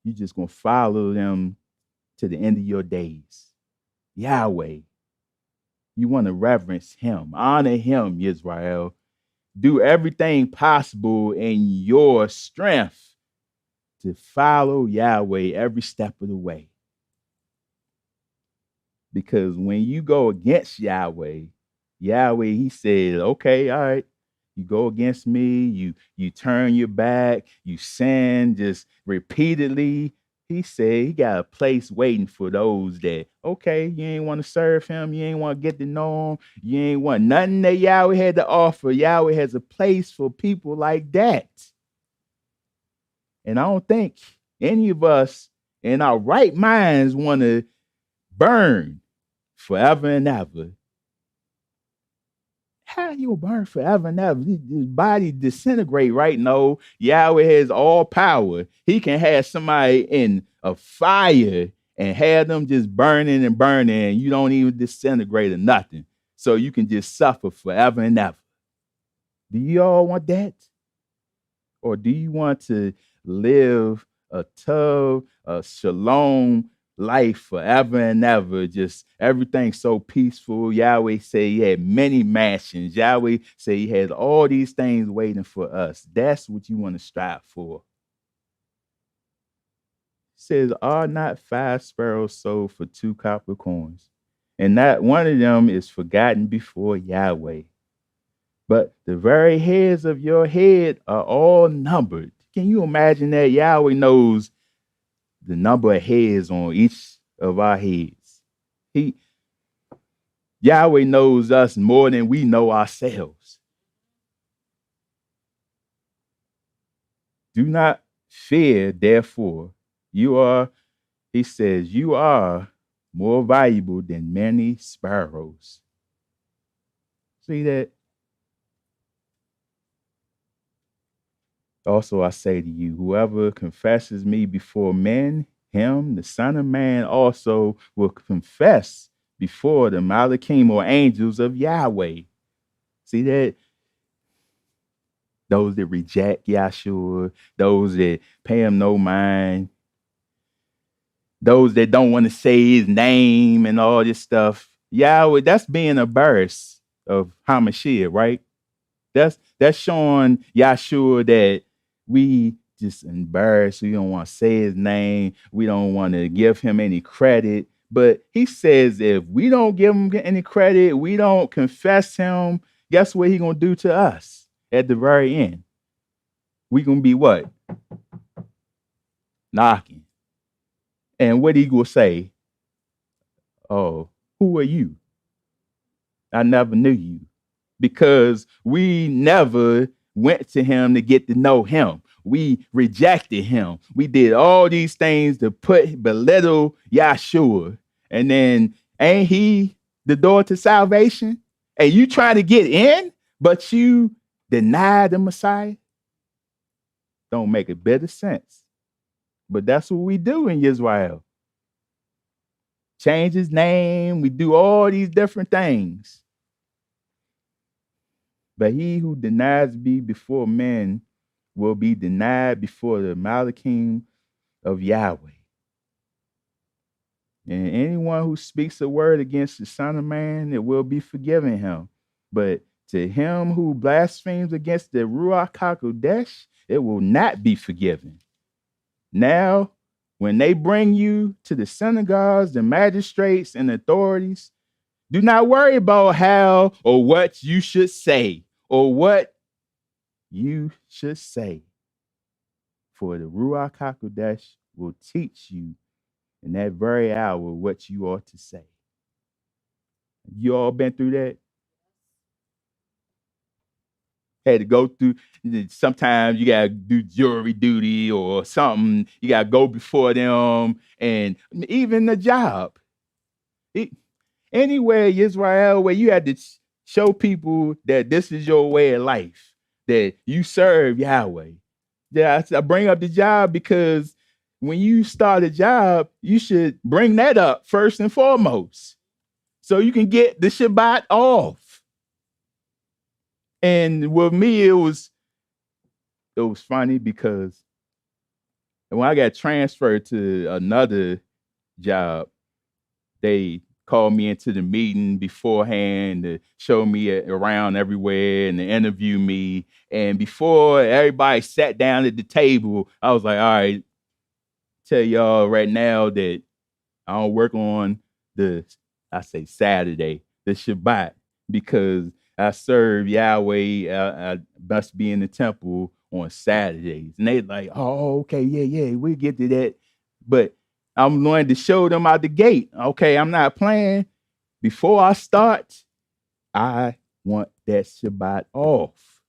you just gonna follow them to the end of your days. Yahweh. You want to reverence him, honor him, Yisrael. Do everything possible in your strength to follow Yahweh every step of the way. Because when you go against Yahweh, he said, okay, all right, you go against me, you turn your back, you sin just repeatedly. He said he got a place waiting for those that, okay, you ain't want to serve him, you ain't want to get to know him, you ain't want nothing that Yahweh had to offer. Yahweh has a place for people like that. And I don't think any of us in our right minds want to burn forever and ever. How you burn forever and ever? His body disintegrate, right? No, Yahweh has all power. He can have somebody in a fire and have them just burning and burning, and you don't even disintegrate or nothing. So you can just suffer forever and ever. Do you all want that? Or do you want to live a shalom life forever and ever? Just everything so peaceful. Yahweh say he had many mansions. Yahweh say he has all these things waiting for us. That's what you want to strive for. It says, are not 5 sparrows sold for 2 copper coins? And not one of them is forgotten before Yahweh. But the very hairs of your head are all numbered. Can you imagine that? Yahweh knows the number of hairs on each of our heads. Yahweh knows us more than we know ourselves. Do not fear, therefore, You are, he says, you are more valuable than many sparrows. See that? Also, I say to you, whoever confesses me before men, him, the Son of Man, also will confess before the Malachim or angels of Yahweh. See that? Those that reject Yahshua, those that pay him no mind, those that don't want to say his name and all this stuff. Yahweh, that's being a burst of Hamashiach, right? That's showing Yahshua that we just embarrassed. We don't want to say his name. We don't want to give him any credit. But he says if we don't give him any credit, we don't confess him, guess what he gonna do to us at the very end? We gonna be what? Knocking. And what he gonna say? Oh, who are you? I never knew you. Because we never went to him to get to know him. We rejected him. We did all these things to belittle Yahshua. And then ain't he the door to salvation? And you trying to get in, but you deny the Messiah? Don't make a bit of sense. But that's what we do in Yisrael. Change his name. We do all these different things. But he who denies me before men will be denied before the Malachim of Yahweh. And anyone who speaks a word against the Son of Man, it will be forgiven him. But to him who blasphemes against the Ruach HaKodesh, it will not be forgiven. Now, when they bring you to the synagogues, the magistrates, and authorities, do not worry about how or what you should say or what you should say. For the Ruach HaKodesh will teach you in that very hour what you ought to say. You all been through that? Had to go through, sometimes you got to do jury duty or something. You got to go before them, and even the job. Anywhere in Israel where you had to show people that this is your way of life, that you serve Yahweh. Yeah, I bring up the job because when you start a job, you should bring that up first and foremost, so you can get the Shabbat off. And with me, it was funny because when I got transferred to another job, they called me into the meeting beforehand to show me around everywhere and to interview me. And before everybody sat down at the table, I was like, all right, tell y'all right now that I don't work on Saturday, the Shabbat, because I serve Yahweh. I must be in the temple on Saturdays. And they like, oh, okay, yeah, we'll get to that. But I'm going to show them out the gate. Okay, I'm not playing. Before I start, I want that Shabbat off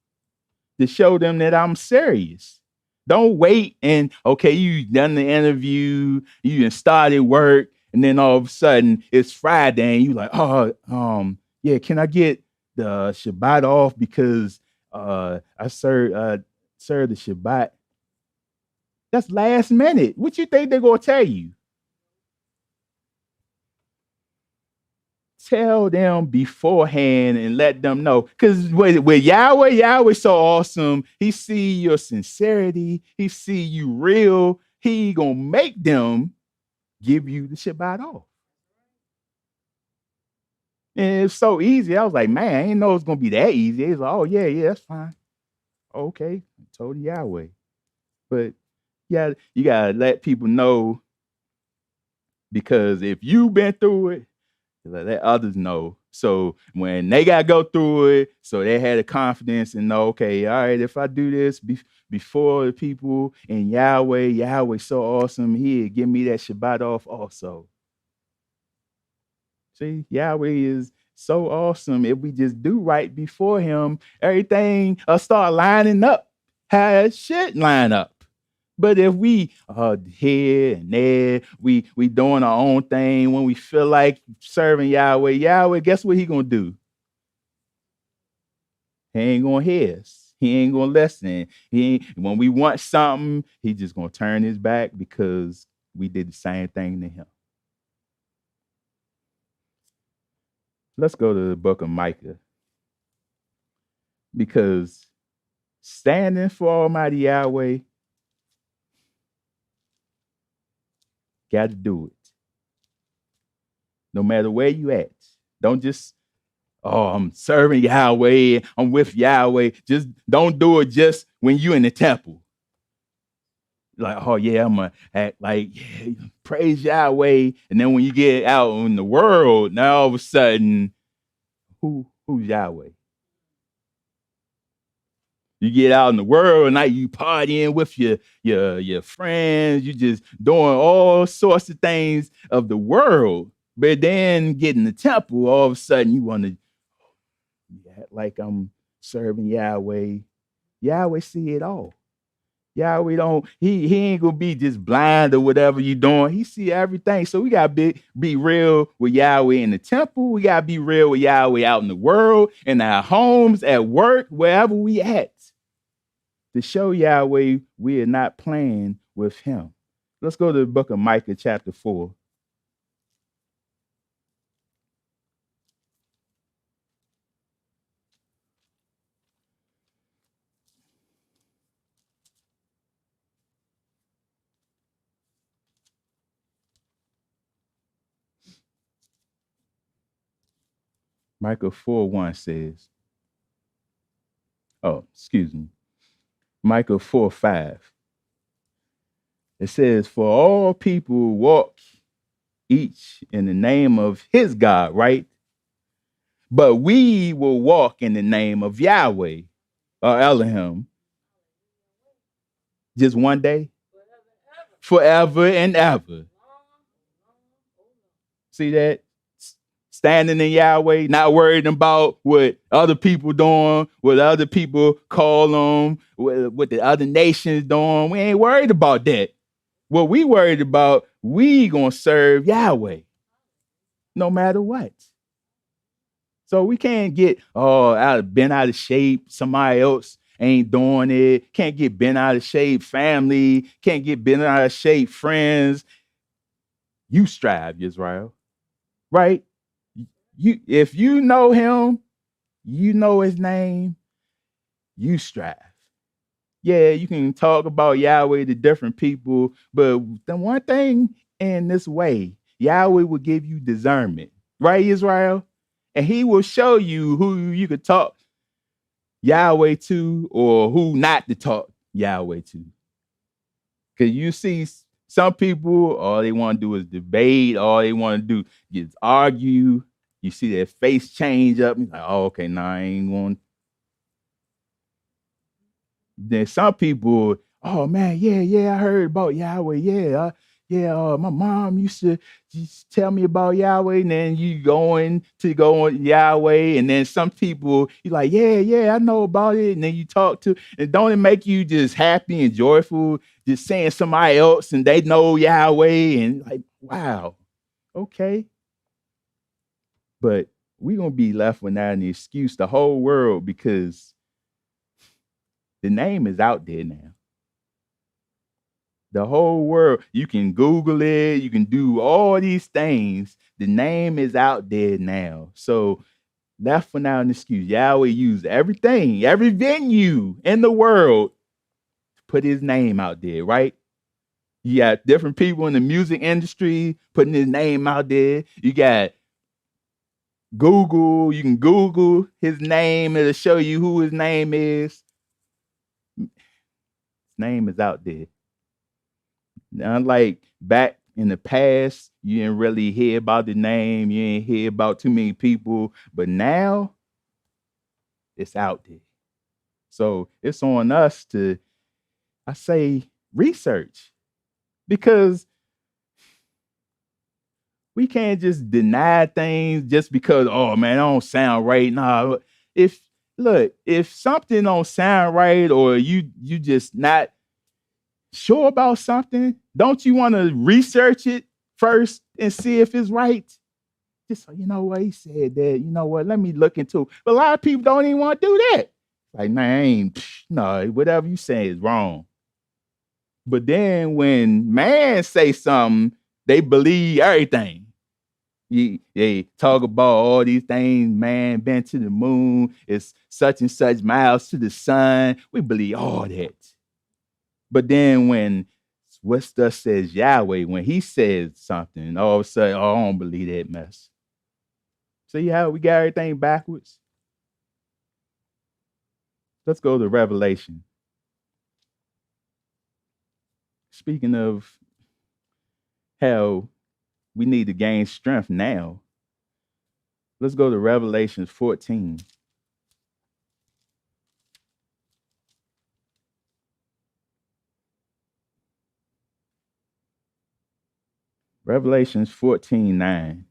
to show them that I'm serious. Don't wait and, okay, you done the interview, you done started work, and then all of a sudden it's Friday and you like, yeah, can I get the Shabbat off because I serve the Shabbat? That's last minute. What you think they're gonna tell you? Tell them beforehand and let them know. Because with Yahweh so awesome. He see your sincerity. He see you real. He gonna make them give you the Shabbat off. And it's so easy. I was like, man, I didn't know it's gonna be that easy. He's like, oh yeah, that's fine. Okay, I told Yahweh. But yeah, you gotta let people know, because if you've been through it, let others know. So when they got to go through it, so they had the confidence and know, okay, all right, if I do this before the people and Yahweh so awesome, he'll give me that Shabbat off also. See, Yahweh is so awesome. If we just do right before him, everything will start lining up how it should line up. But if we here and there, we doing our own thing when we feel like serving Yahweh, guess what he gonna do? He ain't gonna hear us. He ain't gonna listen. He ain't, when we want something, he just gonna turn his back because we did the same thing to him. Let's go to the book of Micah. Because standing for Almighty Yahweh, got to do it. No matter where you at. Don't just, I'm serving Yahweh, I'm with Yahweh. Just don't do it just when you in the temple. Like, oh yeah, I'm gonna act like, yeah, praise Yahweh. And then when you get out in the world, now all of a sudden, who's Yahweh? You get out in the world and now you partying with your friends, you just doing all sorts of things of the world. But then get in the temple, all of a sudden you want to act like I'm serving Yahweh. Yahweh see it all. Yahweh don't, he ain't gonna be just blind or whatever you doing. He see everything. So we gotta be real with Yahweh in the temple. We gotta be real with Yahweh out in the world, in our homes, at work, wherever we at. To show Yahweh we are not playing with him. Let's go to the book of Micah chapter 4. Micah 4:1 says, Micah 4:5. It says, for all people walk each in the name of his God, right? But we will walk in the name of Yahweh or Elohim. Just one day? Forever and ever. See that? Standing in Yahweh, not worried about what other people doing, what other people call them, what the other nations doing. We ain't worried about that. What we worried about, we gonna serve Yahweh no matter what. So we can't get bent out of shape. Somebody else ain't doing it. Can't get bent out of shape. Family can't get bent out of shape. Friends, you strive, Yisrael, right? You, if you know him, you know his name. You strive. Yeah, you can talk about Yahweh to different people, but the one thing in this way, Yahweh will give you discernment, right, Israel? And he will show you who you could talk Yahweh to or who not to talk Yahweh to. Because you see some people, all they want to do is debate, all they want to do is argue. You see their face change up. You're like, oh, okay, nah, I ain't going. Then some people, oh man, yeah, I heard about Yahweh. My mom used to just tell me about Yahweh, and then you go on Yahweh, and then some people you're like, yeah, I know about it, and then you talk to, and don't it make you just happy and joyful, just saying somebody else and they know Yahweh, and like, wow, okay, but we're gonna be left without an excuse, the whole world, because the name is out there now. The whole world, you can Google it, you can do all these things. The name is out there now. So that's for now an excuse. Yahweh used everything, every venue in the world to put his name out there, right? You got different people in the music industry putting his name out there. You got Google, you can Google his name, it'll show you who his name is. His name is out there. Unlike back in the past, you didn't really hear about the name, you didn't hear about too many people, but now it's out there. So it's on us to, I say, research, because we can't just deny things just because, oh man, it don't sound right. Nah, if something don't sound right, or you just not sure about something, don't you want to research it first and see if it's right? Just so you know what he said that, you know what, let me look into it. But a lot of people don't even want to do that. Like, nah, I ain't, no, whatever you say is wrong. But then when man say something, they believe everything. They talk about all these things, man, been to the moon, it's such and such miles to the sun. We believe all that. But then when what stuff says Yahweh, when he says something, all of a sudden, oh, I don't believe that mess. See how we got everything backwards? Let's go to Revelation. Speaking of how we need to gain strength now, let's go to Revelation 14. Revelations 14:9.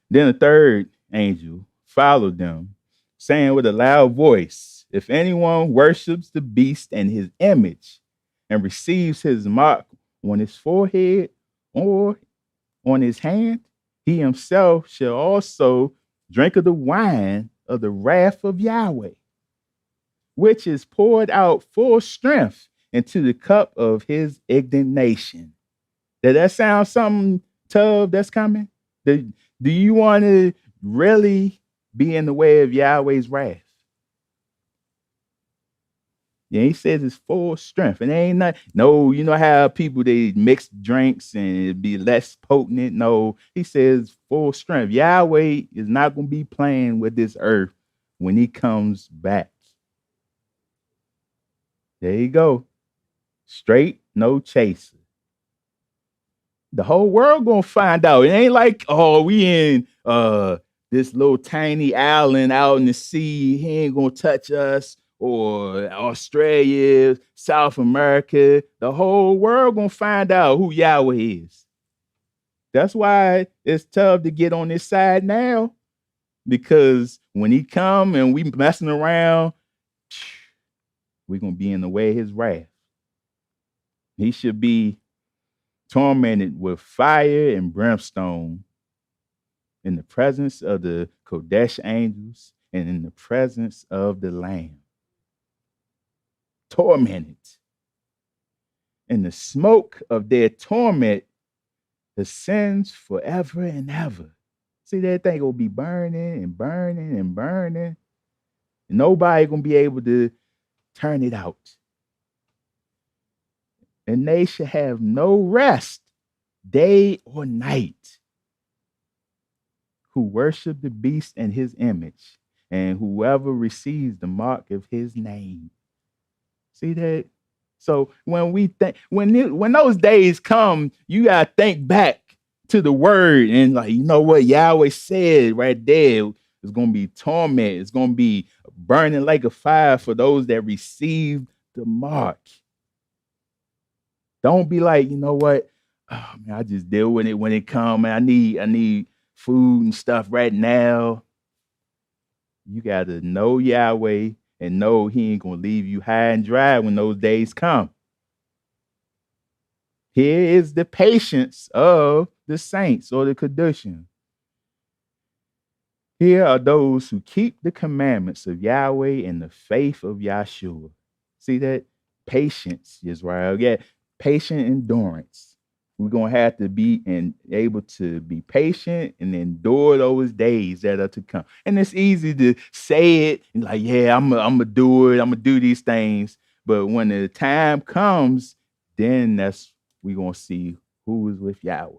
Then the third angel followed them, saying with a loud voice, if anyone worships the beast and his image and receives his mark on his forehead or on his hand, he himself shall also drink of the wine of the wrath of Yahweh, which is poured out full strength into the cup of his indignation. Does that sound something, Tub, that's coming? Do you want to really be in the way of Yahweh's wrath? Yeah, he says it's full strength. And it ain't not, no, you know how people they mix drinks and it be less potent. No, he says full strength. Yahweh is not going to be playing with this earth when he comes back. There you go. Straight, no chaser. The whole world gonna find out. It ain't like, oh, we in this little tiny island out in the sea. He ain't gonna touch us. Or Australia, South America. The whole world gonna find out who Yahweh is. That's why it's tough to get on this side now. Because when he come and we messing around, we're gonna be in the way of his wrath. He should be tormented with fire and brimstone in the presence of the Kodesh angels and in the presence of the Lamb. Tormented. And the smoke of their torment ascends forever and ever. See, that thing will be burning and burning and burning. And nobody gonna be able to turn it out. And they shall have no rest, day or night, who worship the beast and his image, and whoever receives the mark of his name. See that? So when we think, when those days come, you gotta think back to the word and like, you know what Yahweh said right there. It's gonna be torment. It's gonna be burning like a fire for those that receive the mark. Don't be like, you know what? Oh man, I just deal with it when it comes. I need food and stuff right now. You gotta know Yahweh and know he ain't gonna leave you high and dry when those days come. Here is the patience of the saints or the Kedushim. Here are those who keep the commandments of Yahweh and the faith of Yahshua. See that? Patience, Israel. Yeah, patient endurance. We're gonna have to be able to be patient and endure those days that are to come. And it's easy to say it and like, yeah, I'm gonna do it. I'm gonna do these things. But when the time comes, then that's we're gonna see who is with Yahweh.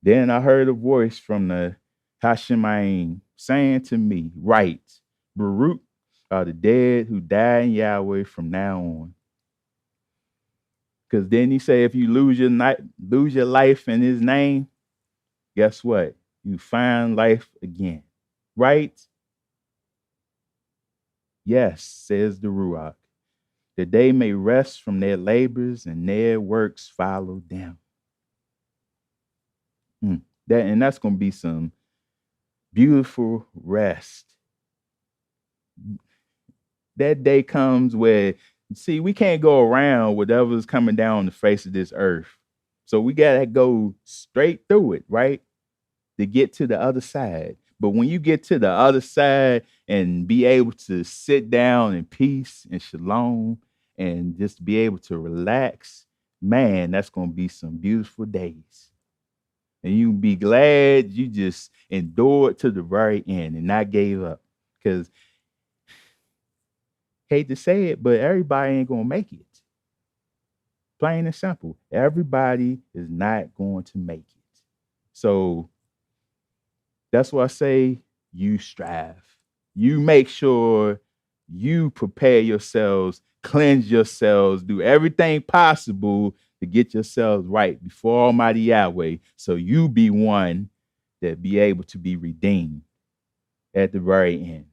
Then I heard a voice from the Hashemayim saying to me, write, Baruch are the dead who die in Yahweh from now on. Because then he say, if you lose your life in his name, guess what? You find life again. Right? Yes, says the Ruach, that they may rest from their labors and their works follow them. That's gonna be some beautiful rest. That day comes where, see, we can't go around whatever's coming down on the face of this earth. So we got to go straight through it, right? To get to the other side. But when you get to the other side and be able to sit down in peace and shalom and just be able to relax, man, that's going to be some beautiful days. And you be glad you just endured to the very end and not gave up. Because, hate to say it, but everybody ain't going to make it. Plain and simple. Everybody is not going to make it. So that's why I say you strive. You make sure you prepare yourselves, cleanse yourselves, do everything possible to get yourselves right before Almighty Yahweh, so you be one that be able to be redeemed at the very end.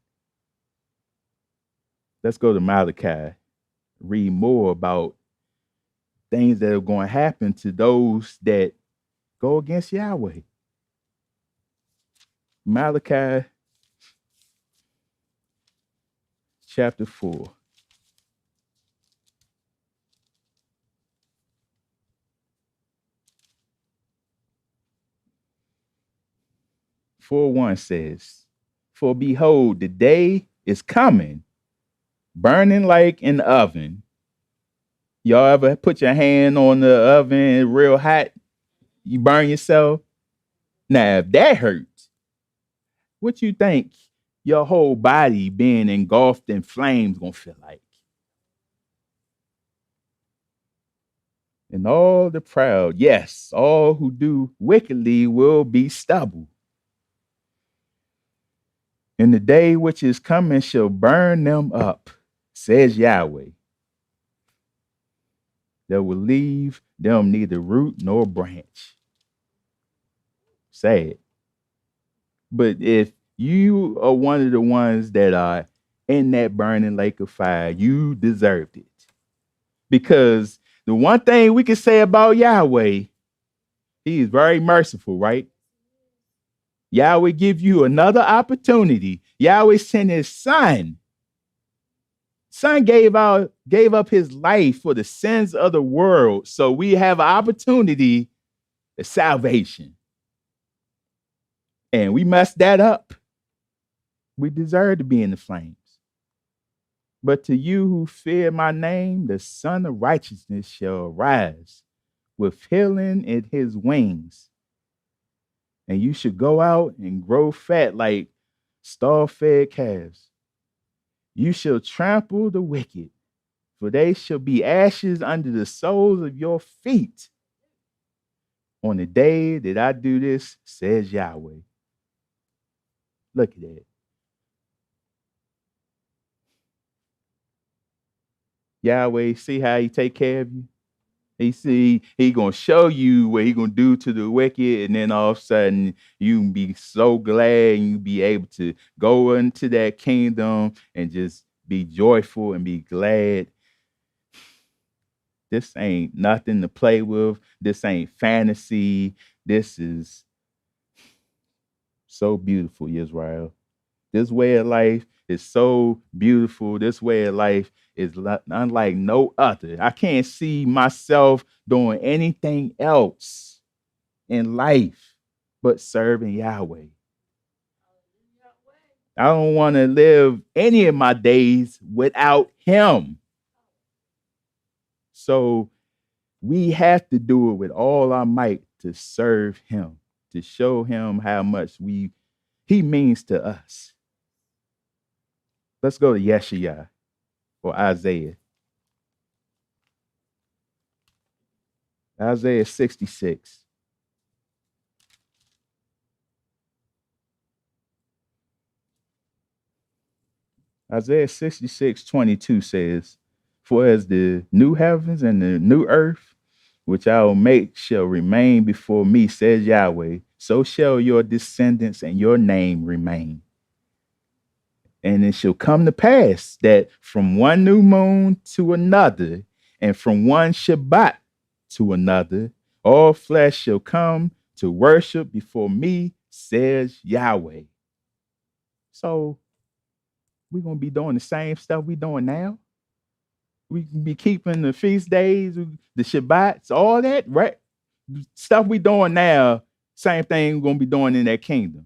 Let's go to Malachi, read more about things that are going to happen to those that go against Yahweh. Malachi chapter 4. Four 1 says, "For behold, the day is coming, burning like an oven." Y'all ever put your hand on the oven real hot? You burn yourself? Now, if that hurts, what you think your whole body being engulfed in flames gonna feel like? And all the proud, yes, all who do wickedly will be stubble. And the day which is coming shall burn them up, says Yahweh. That will leave them neither root nor branch. Sad. But if you are one of the ones that are in that burning lake of fire, you deserved it. Because the one thing we can say about Yahweh, he is very merciful, right? Yahweh give you another opportunity. Yahweh sent his son. Son gave up his life for the sins of the world. So we have an opportunity of salvation. And we messed that up. We deserve to be in the flames. But to you who fear my name, the Son of Righteousness shall rise with healing in his wings. And you should go out and grow fat like stall-fed calves. You shall trample the wicked, for they shall be ashes under the soles of your feet. On the day that I do this, says Yahweh. Look at that. Yahweh, see how he take care of you? He gonna show you what he gonna do to the wicked, and then all of a sudden you can be so glad and you be able to go into that kingdom and just be joyful and be glad. This ain't nothing to play with. This ain't fantasy. This is so beautiful, Yisrael. This way of life is so beautiful. This way of life is unlike no other. I can't see myself doing anything else in life but serving Yahweh. I don't want to live any of my days without him. So we have to do it with all our might to serve him, to show him how much he means to us. Let's go to Yeshua or Isaiah. Isaiah 66. Isaiah 66:22 says, "For as the new heavens and the new earth, which I will make, shall remain before me, says Yahweh, so shall your descendants and your name remain. And it shall come to pass that from one new moon to another, and from one Shabbat to another, all flesh shall come to worship before me, says Yahweh." So we're gonna be doing the same stuff we doing now. We can be keeping the feast days, the Shabbats, all that, right? Stuff we doing now, same thing we're gonna be doing in that kingdom.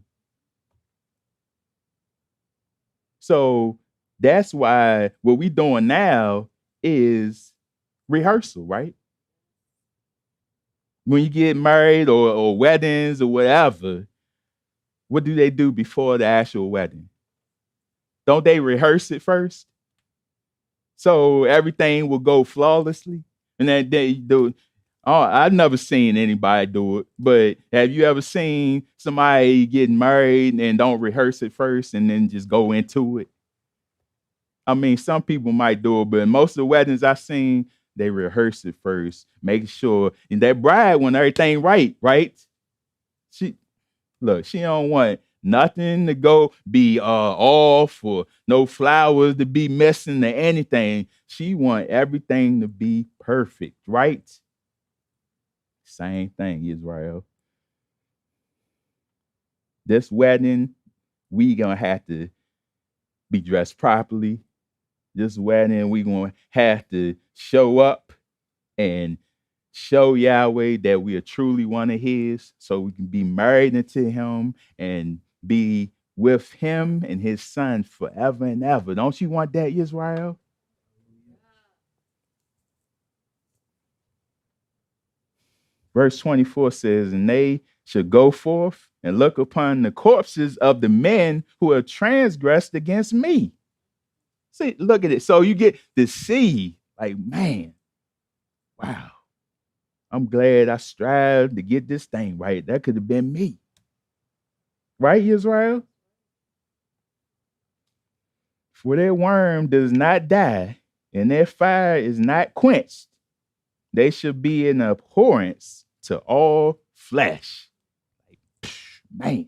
So that's why what we doing now is rehearsal, right? When you get married or weddings or whatever, what do they do before the actual wedding? Don't they rehearse it first? So everything will go flawlessly. And that they do. Oh, I've never seen anybody do it, but have you ever seen somebody getting married and don't rehearse it first and then just go into it? I mean, some people might do it, but most of the weddings I've seen, they rehearse it first, making sure and that bride when everything right? She look, she don't want nothing to go be off or no flowers to be missing or anything. She want everything to be perfect, right? Same thing, Israel. This wedding, we gonna have to be dressed properly. This wedding, we gonna have to show up and show Yahweh that we are truly one of his, so we can be married into him and be with him and his son forever and ever. Don't you want that, Yisrael? Verse 24 says, and they should go forth and look upon the corpses of the men who have transgressed against me. See, look at it. So you get to see, like, man, wow, I'm glad I strived to get this thing right. That could have been me. Right, Israel? For their worm does not die, and their fire is not quenched. They should be an abhorrence to all flesh. Like, man,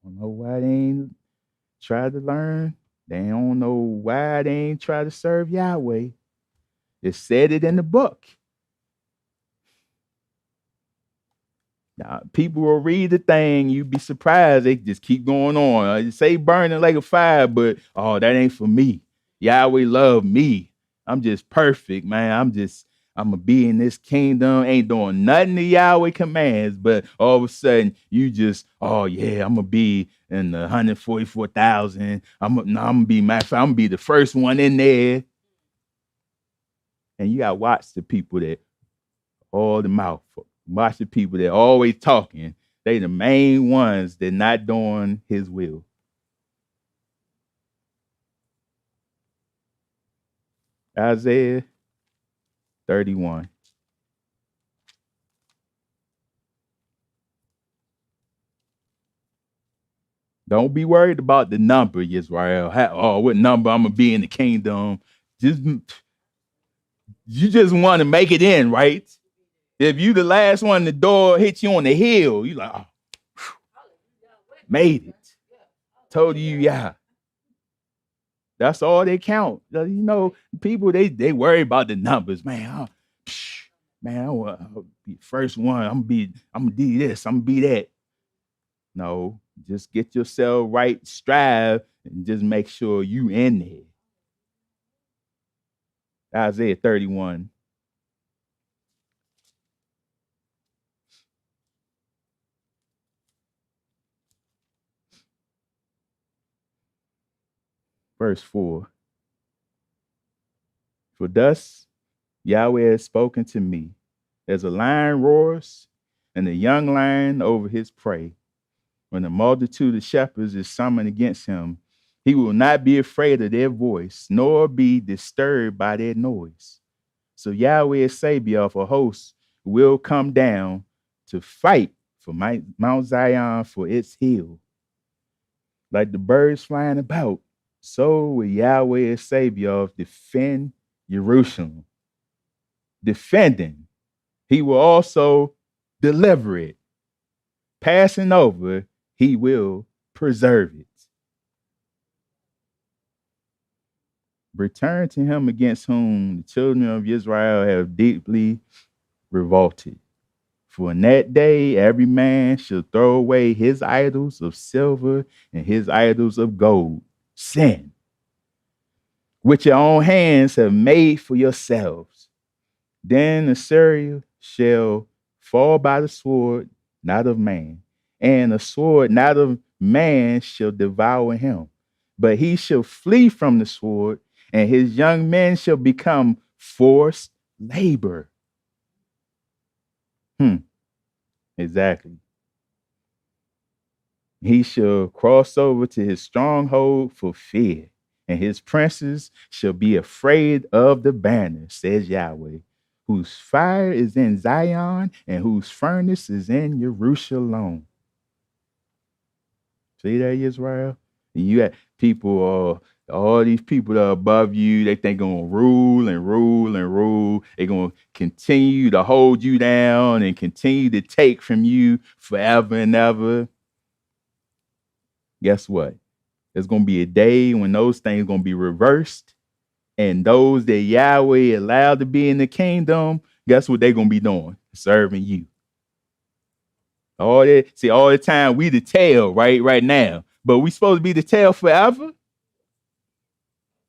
I don't know why they ain't tried to learn. They don't know why they ain't try to serve Yahweh. It said it in the book. Now, people will read the thing, you'd be surprised. They just keep going on. Say burning like a fire, but oh, that ain't for me. Yahweh love me. I'm just perfect, man. I'm gonna be in this kingdom, ain't doing nothing to Yahweh commands, but all of a sudden you just, oh yeah, I'm gonna be in the 144,000. I'm gonna be I'm gonna be the first one in there. And you gotta watch the people that all the mouth. Watch the people that always talking. They the main ones that not doing his will. Isaiah 31. Don't be worried about the number, Yisrael. What number I'm gonna be in the kingdom. Just you just want to make it in, right? If you the last one, the door hits you on the heel, you like, oh, made it. Told you, yeah. That's all they count. You know, people they worry about the numbers, man. Man, I want to be the first one. I'm gonna do this. I'm gonna be that. No, just get yourself right, strive, and just make sure you in there. Isaiah 31, verse 4. For thus Yahweh has spoken to me, as a lion roars, and a young lion over his prey. When the multitude of shepherds is summoned against him, he will not be afraid of their voice, nor be disturbed by their noise. So Yahweh Sabaoth, a host, will come down to fight for Mount Zion for its hill. Like the birds flying about, so will Yahweh Sabaoth defend Jerusalem. Defending, he will also deliver it. Passing over, he will preserve it. Return to him against whom the children of Israel have deeply revolted. For in that day every man shall throw away his idols of silver and his idols of gold, sin, which your own hands have made for yourselves. Then Assyria shall fall by the sword, not of man, and a sword not of man shall devour him. But he shall flee from the sword, and his young men shall become forced labor. Exactly. He shall cross over to his stronghold for fear, and his princes shall be afraid of the banner, says Yahweh, whose fire is in Zion and whose furnace is in Jerusalem. See that, Israel? And you got people, all these people that are above you, they think gonna rule and rule and rule. They're gonna continue to hold you down and continue to take from you forever and ever. Guess what? There's going to be a day when those things going to be reversed. And those that Yahweh allowed to be in the kingdom, guess what they're going to be doing? Serving you. All the time we the tail right now. But we supposed to be the tail forever?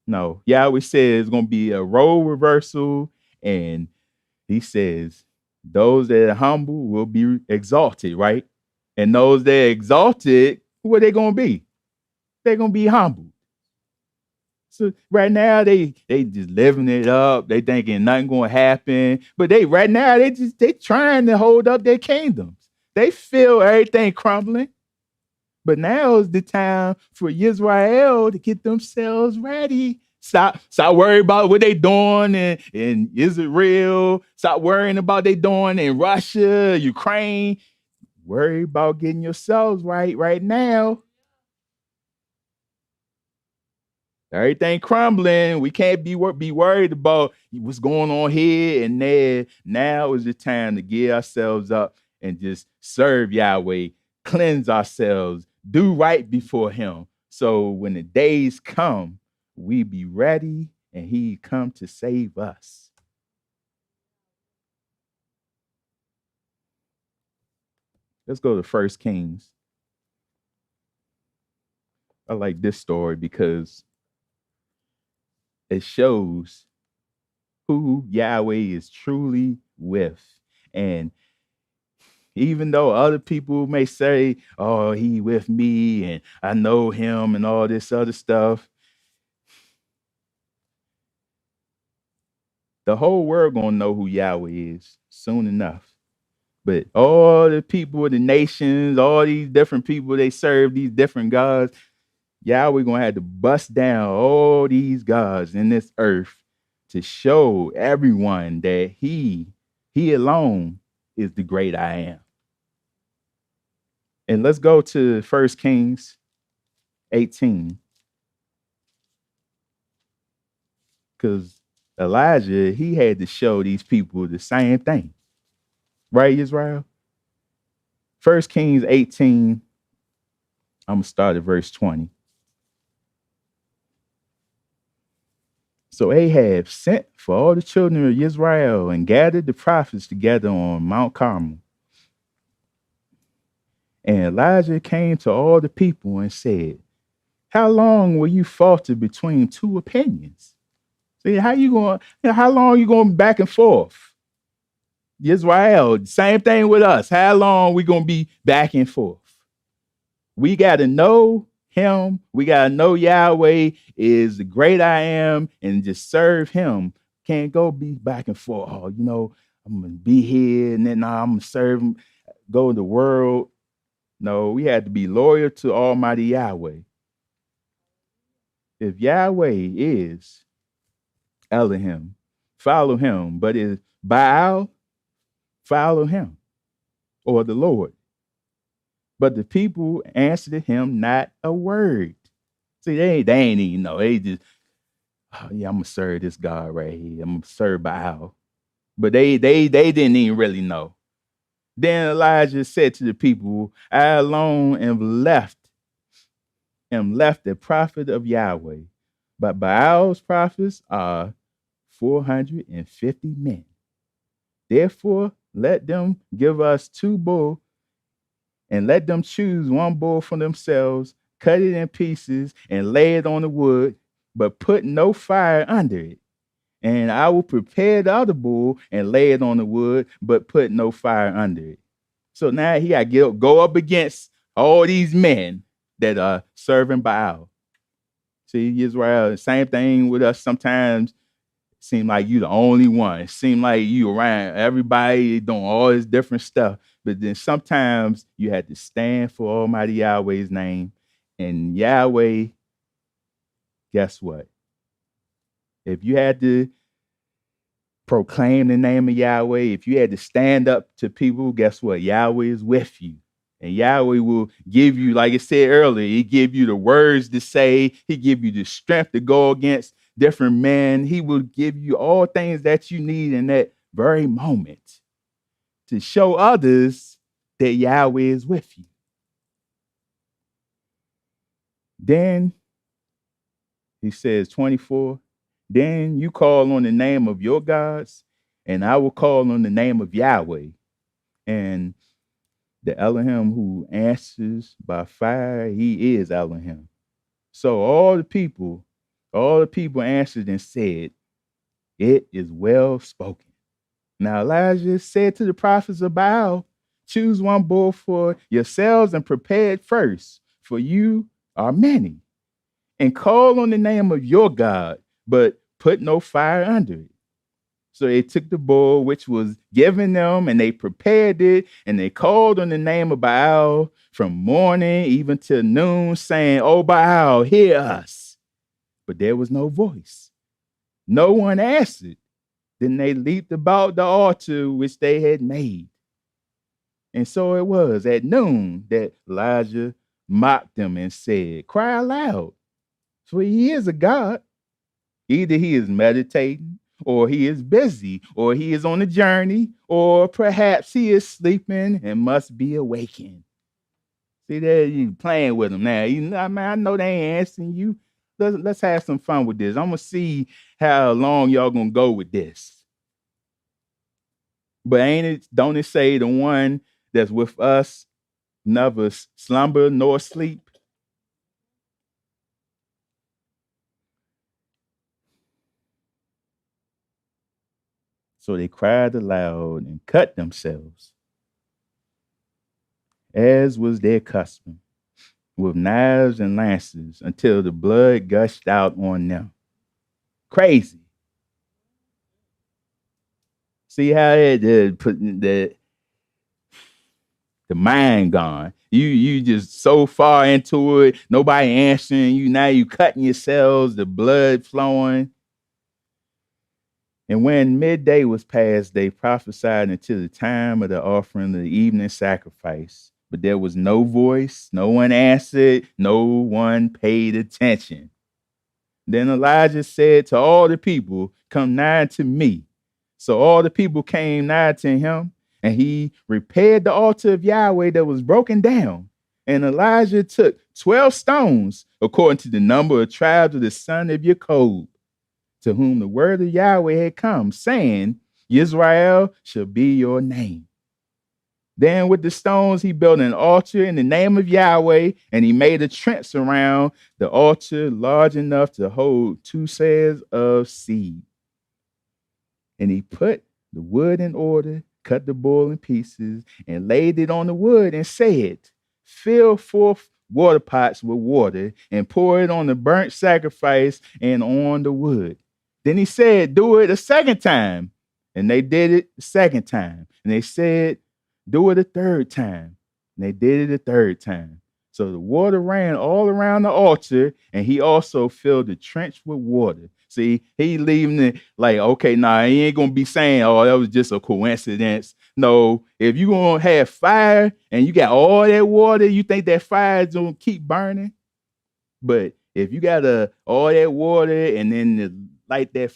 No. Yahweh says it's going to be a role reversal. And he says those that are humble will be exalted, right? And those that are exalted, who are they going to be? They're going to be humble. So right now they just living it up. They thinking nothing gonna happen. But right now they trying to hold up their kingdoms. They feel everything crumbling. But now is the time for Yisrael to get themselves ready. Stop worrying about what they doing in Israel. Stop worrying about they doing in Russia, Ukraine. Worry about getting yourselves right now. Everything crumbling. We can't be worried about what's going on here and there. Now is the time to get ourselves up and just serve Yahweh, cleanse ourselves, do right before him. So when the days come, we be ready and he come to save us. Let's go to 1 Kings. I like this story because it shows who Yahweh is truly with. And even though other people may say, oh, he with me and I know him and all this other stuff, the whole world gonna know who Yahweh is soon enough. But all the people of the nations, all these different people, they serve these different gods. Yahweh gonna have to bust down all these gods in this earth to show everyone that he alone is the great I am. And let's go to 1 Kings 18. Because Elijah, he had to show these people the same thing. Right, Israel? 1 Kings 18, I'm going to start at verse 20. So Ahab sent for all the children of Israel and gathered the prophets together on Mount Carmel. And Elijah came to all the people and said, how long will you falter between two opinions? See, how long are you going back and forth? Israel, same thing with us. How long we going to be back and forth? We got to know him. We got to know Yahweh is the great I am and just serve him. Can't go be back and forth. Oh, I'm going to be here and then I'm going to serve him, go in the world. No, we had to be loyal to Almighty Yahweh. If Yahweh is Elohim, follow him. But if Baal, follow him or the Lord. But the people answered him not a word. See, they ain't even know. They just, oh yeah, I'm gonna serve this God right here. I'm gonna serve Baal. But they didn't even really know. Then Elijah said to the people, I alone am left the prophet of Yahweh. But Baal's prophets are 450 men. Therefore, Let them give us 2 bulls, and let them choose 1 bull for themselves, cut it in pieces, and lay it on the wood, but put no fire under it. And I will prepare the other bull and lay it on the wood, but put no fire under it. So now he got to go up against all these men that are serving Baal. See, Israel, same thing with us. Sometimes it seem like you the only one. It seem like you around everybody doing all this different stuff. But then sometimes you had to stand for Almighty Yahweh's name. And Yahweh, guess what? If you had to proclaim the name of Yahweh, if you had to stand up to people, guess what? Yahweh is with you. And Yahweh will give you, like I said earlier, he give you the words to say. He give you the strength to go against different men. He will give you all things that you need in that very moment to show others that Yahweh is with you. Then he says, 24, then you call on the name of your gods, and I will call on the name of Yahweh. And the Elohim who answers by fire, he is Elohim. So all the people answered and said, it is well spoken. Now Elijah said to the prophets of Baal, choose 1 bull for yourselves and prepare it first, for you are many. And call on the name of your God, but put no fire under it. So they took the bull which was given them, and they prepared it, and they called on the name of Baal from morning even till noon, saying, "O Baal, hear us." But there was no voice. No one answered. Then they leaped about the altar which they had made. And so it was at noon that Elijah mocked them and said, "Cry aloud, for he is a God. Either he is meditating, or he is busy, or he is on a journey, or perhaps he is sleeping and must be awakened." See there, you playing with them now. You know, I know they ain't answering you. Let's have some fun with this. I'm gonna see how long y'all gonna go with this. But don't it say the one that's with us never slumber nor sleep? So they cried aloud and cut themselves, as was their custom, with knives and lances until the blood gushed out on them. Crazy. See how it put the mind gone. You just so far into it, nobody answering you. Now you cutting yourselves, the blood flowing. And when midday was past, they prophesied until the time of the offering of the evening sacrifice. But there was no voice, no one answered, no one paid attention. Then Elijah said to all the people, "Come nigh to me." So all the people came nigh to him, and he repaired the altar of Yahweh that was broken down. And Elijah took 12 stones, according to the number of tribes of the son of Jacob, to whom the word of Yahweh had come, saying, "Yisrael shall be your name." Then with the stones, he built an altar in the name of Yahweh, and he made a trench around the altar large enough to hold 2 seahs of seed. And he put the wood in order, cut the bull in pieces, and laid it on the wood, and said, "Fill 4 water pots with water, and pour it on the burnt sacrifice and on the wood." Then he said, "Do it a second time." And they did it the second time. And they said, "Do it a third time." And they did it a third time. So the water ran all around the altar, and he also filled the trench with water. See, he leaving it like, okay, nah, he ain't gonna be saying, "Oh, that was just a coincidence." No, if you gonna have fire and you got all that water, you think that fire is gonna keep burning? But if you got all that water and then light that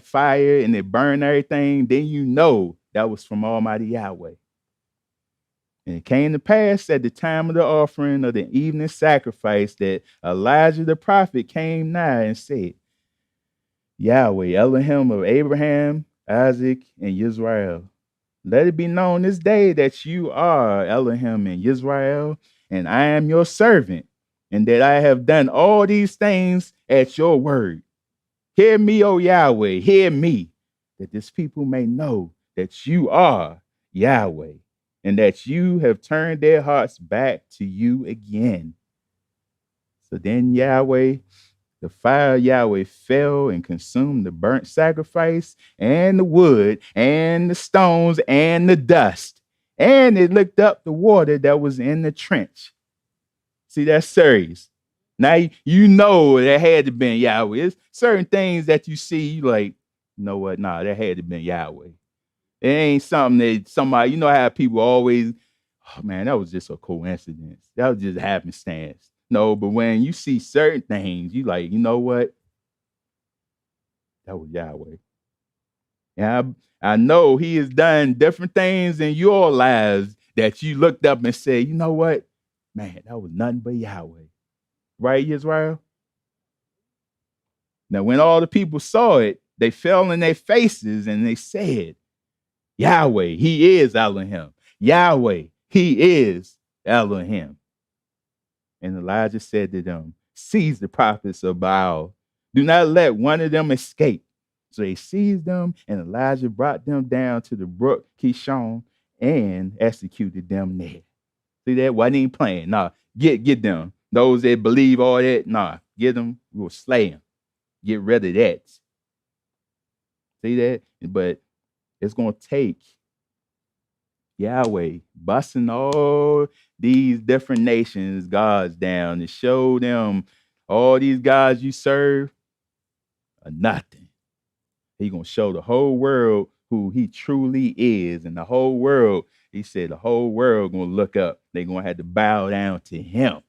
fire and it burn everything, then you know that was from Almighty Yahweh. And it came to pass at the time of the offering of the evening sacrifice that Elijah the prophet came nigh and said, "Yahweh, Elohim of Abraham, Isaac, and Yisrael, Let it be known this day that you are Elohim in Yisrael, and I am your servant, and that I have done all these things at your word. Hear me, O Yahweh, hear me, that this people may know that you are Yahweh, and that you have turned their hearts back to you again. So then the fire of Yahweh fell and consumed the burnt sacrifice and the wood and the stones and the dust. And it licked up the water that was in the trench. See, that's serious. Now you know that had to been Yahweh. There's certain things that you see, you like, you know what? Nah, that had to been Yahweh. It ain't something that somebody, you know how people always, oh man, that was just a coincidence. That was just happenstance. No, but when you see certain things, you like, you know what? That was Yahweh. And I know he has done different things in your lives that you looked up and said, you know what? Man, that was nothing but Yahweh. Right, Yisrael? Now, when all the people saw it, they fell in their faces and they said, Yahweh, he is Elohim. Yahweh, he is Elohim. And Elijah said to them, seize the prophets of Baal. Do not let one of them escape. So they seized them, and Elijah brought them down to the brook Kishon and executed them there. See that? Wasn't even playing. Nah, get them. Those that believe all that, nah, get them. We'll slay them. Get rid of that. See that? But it's going to take Yahweh busting all these different nations, gods down to show them all these gods you serve are nothing. He's going to show the whole world who he truly is. And the whole world, he said, the whole world going to look up. They're going to have to bow down to him.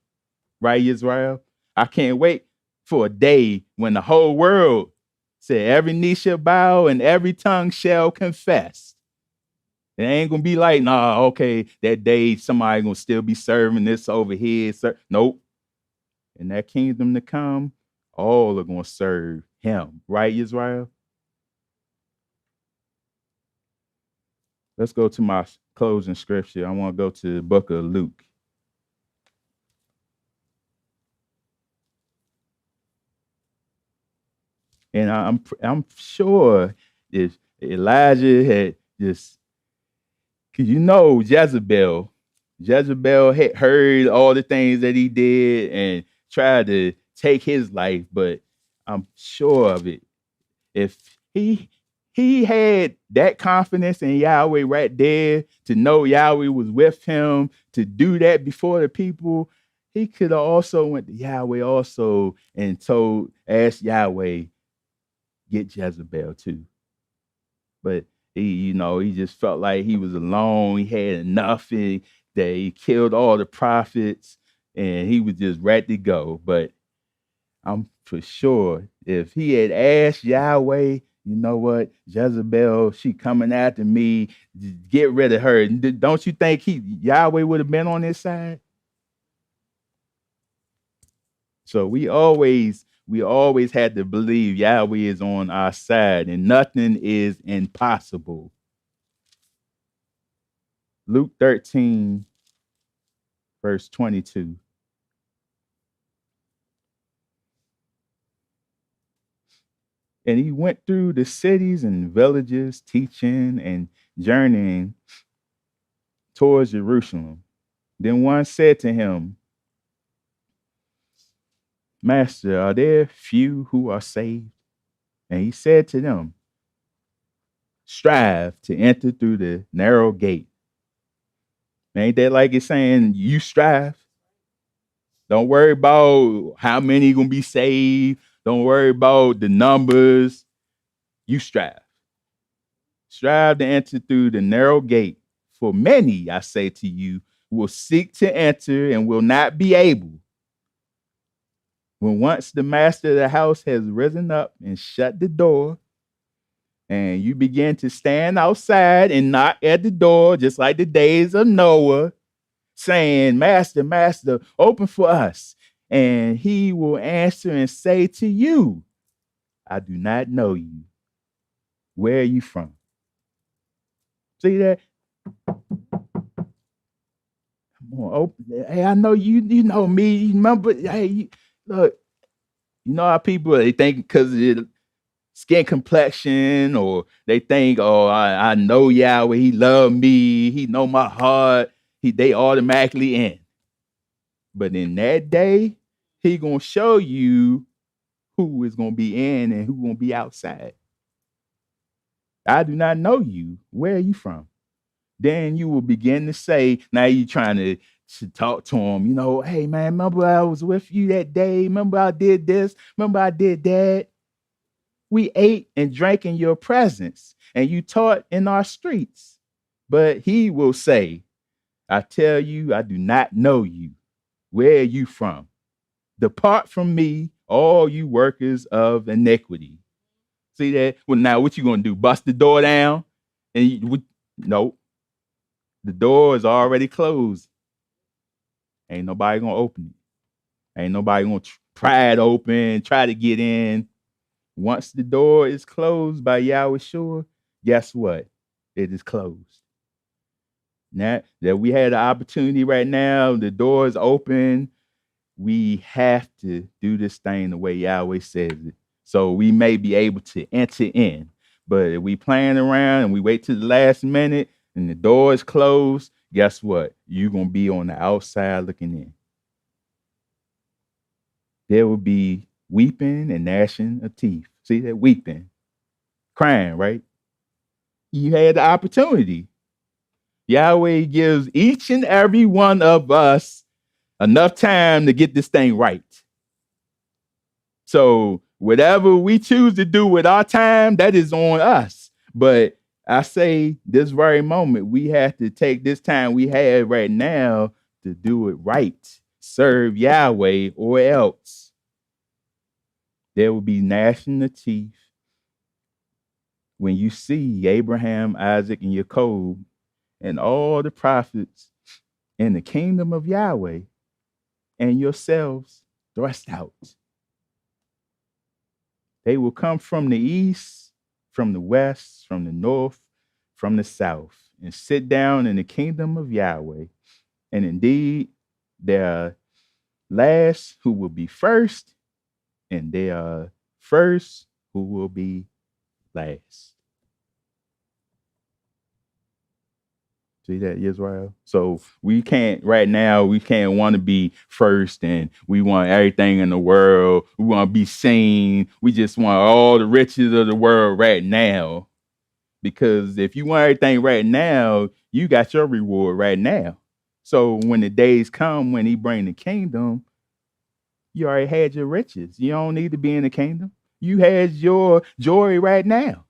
Right, Israel? I can't wait for a day when the whole world said every knee shall bow and every tongue shall confess. It ain't gonna be like, nah, okay, that day somebody gonna still be serving this over here. Nope. In that kingdom to come, all are gonna serve him. Right, Israel? Let's go to my closing scripture. I want to go to the book of Luke. And I'm sure if Elijah had just, because you know Jezebel had heard all the things that he did and tried to take his life, but I'm sure of it. If he had that confidence in Yahweh right there to know Yahweh was with him to do that before the people, he could have also went to Yahweh also and asked Yahweh, get Jezebel too. But he just felt like he was alone. He had enough that he killed all the prophets and he was just ready to go. But I'm for sure if he had asked Yahweh, you know what, Jezebel, she coming after me, get rid of her. Don't you think Yahweh would have been on his side? So we always had to believe Yahweh is on our side and nothing is impossible. Luke 13, verse 22. And he went through the cities and villages, teaching and journeying towards Jerusalem. Then one said to him, Master, are there few who are saved? And he said to them, strive to enter through the narrow gate. Ain't that like it's saying you strive? Don't worry about how many gonna be saved. Don't worry about the numbers. You strive. Strive to enter through the narrow gate. For many, I say to you, will seek to enter and will not be able. When once the master of the house has risen up and shut the door, and you begin to stand outside and knock at the door, just like the days of Noah, saying, Master, Master, open for us. And he will answer and say to you, I do not know you. Where are you from? See that? Come on, open. Hey, I know you. You know me. You remember? Hey, look. You know how people they think because of skin complexion, or they think, oh, I know Yahweh. He love me. He know my heart. They automatically in. But in that day, he gonna show you who is gonna be in and who gonna be outside. I do not know you. Where are you from? Then you will begin to say, now you trying to talk to him, hey man, remember I was with you that day? Remember I did this? Remember I did that? We ate and drank in your presence, and you taught in our streets. But he will say, I tell you, I do not know you. Where are you from? Depart from me, all you workers of iniquity. See that? Well, now what you gonna do? Bust the door down? Nope. The door is already closed. Ain't nobody gonna open it. Ain't nobody gonna pry it open, try to get in. Once the door is closed by Yahweh Shua, guess what? It is closed. Now that we had the opportunity right now, the door is open. We have to do this thing the way Yahweh says it. So we may be able to enter in. But if we playing around and we wait till the last minute and the door is closed, guess what? You're going to be on the outside looking in. There will be weeping and gnashing of teeth. See that? Weeping, crying, right? You had the opportunity. Yahweh gives each and every one of us enough time to get this thing right. So whatever we choose to do with our time, that is on us. But I say this very moment, we have to take this time we have right now to do it right. Serve Yahweh, or else there will be gnashing of teeth when you see Abraham, Isaac, and Jacob and all the prophets in the kingdom of Yahweh and yourselves thrust out. They will come from the east, from the west, from the north, from the south, and sit down in the kingdom of Yahweh. And indeed, there are last who will be first, and there are first who will be last. See that, Yisrael? So we can't right now, we can't want to be first and we want everything in the world. We want to be seen. We just want all the riches of the world right now. Because if you want everything right now, you got your reward right now. So when the days come, when he bring the kingdom, you already had your riches. You don't need to be in the kingdom. You had your joy right now.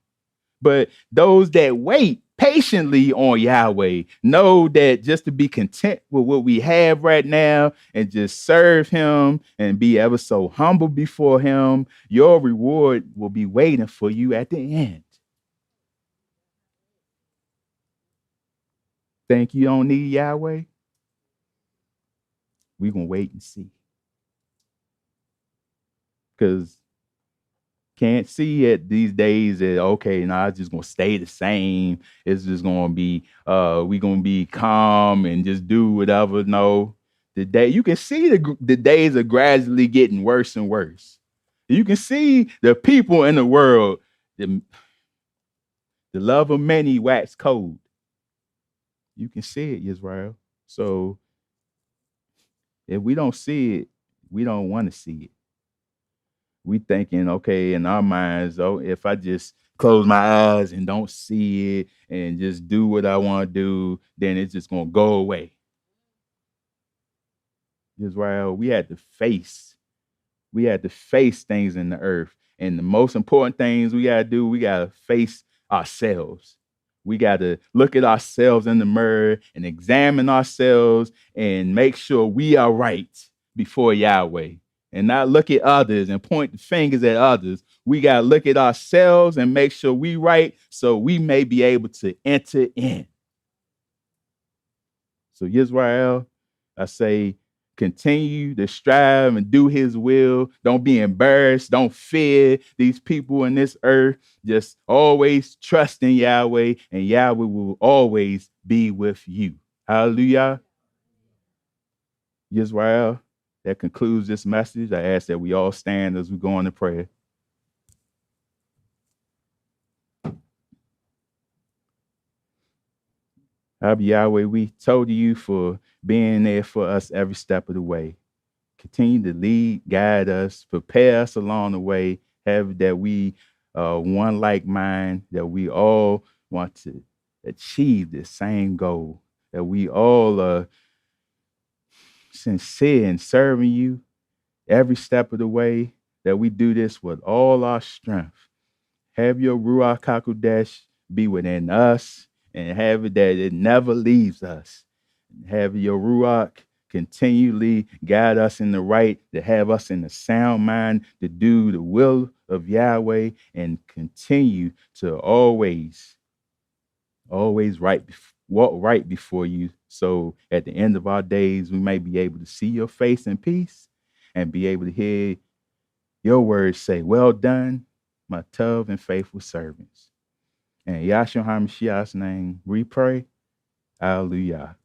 But those that wait patiently on Yahweh know that just to be content with what we have right now and just serve him and be ever so humble before him, your reward will be waiting for you at the end. Think you don't need Yahweh? We're going to wait and see. Because can't see it these days that, okay, now it's just going to stay the same. It's just going to be, we're going to be calm and just do whatever. No, the day you can see the days are gradually getting worse and worse. You can see the people in the world, the love of many wax cold. You can see it, Yisrael. So if we don't see it, we don't want to see it. We thinking, okay, in our minds, oh, if I just close my eyes and don't see it and just do what I want to do, then it's just going to go away. Israel, we had to face things in the earth. And the most important things we got to do, we got to face ourselves. We got to look at ourselves in the mirror and examine ourselves and make sure we are right before Yahweh. And not look at others and point the fingers at others. We got to look at ourselves and make sure we right so we may be able to enter in. So Yisrael, I say, Continue to strive and do his will. Don't be embarrassed. Don't fear these people in this earth. Just always trust in Yahweh, and Yahweh will always be with you. Hallelujah. Yisrael. That concludes this message. I ask that we all stand as we go into prayer. Yahweh, we told you for being there for us every step of the way. Continue to lead, guide us, prepare us along the way, have that we one like mind, that we all want to achieve the same goal, that we all are sincere in serving you every step of the way, that we do this with all our strength. Have your Ruach HaKodesh be within us, and have it that it never leaves us. Have your Ruach continually guide us in the right, to have us in the sound mind, to do the will of Yahweh, and continue to always walk right before you. So at the end of our days, we may be able to see your face in peace and be able to hear your words say, "Well done, my tough and faithful servants." In Yahshua HaMashiach's name, we pray. Hallelujah.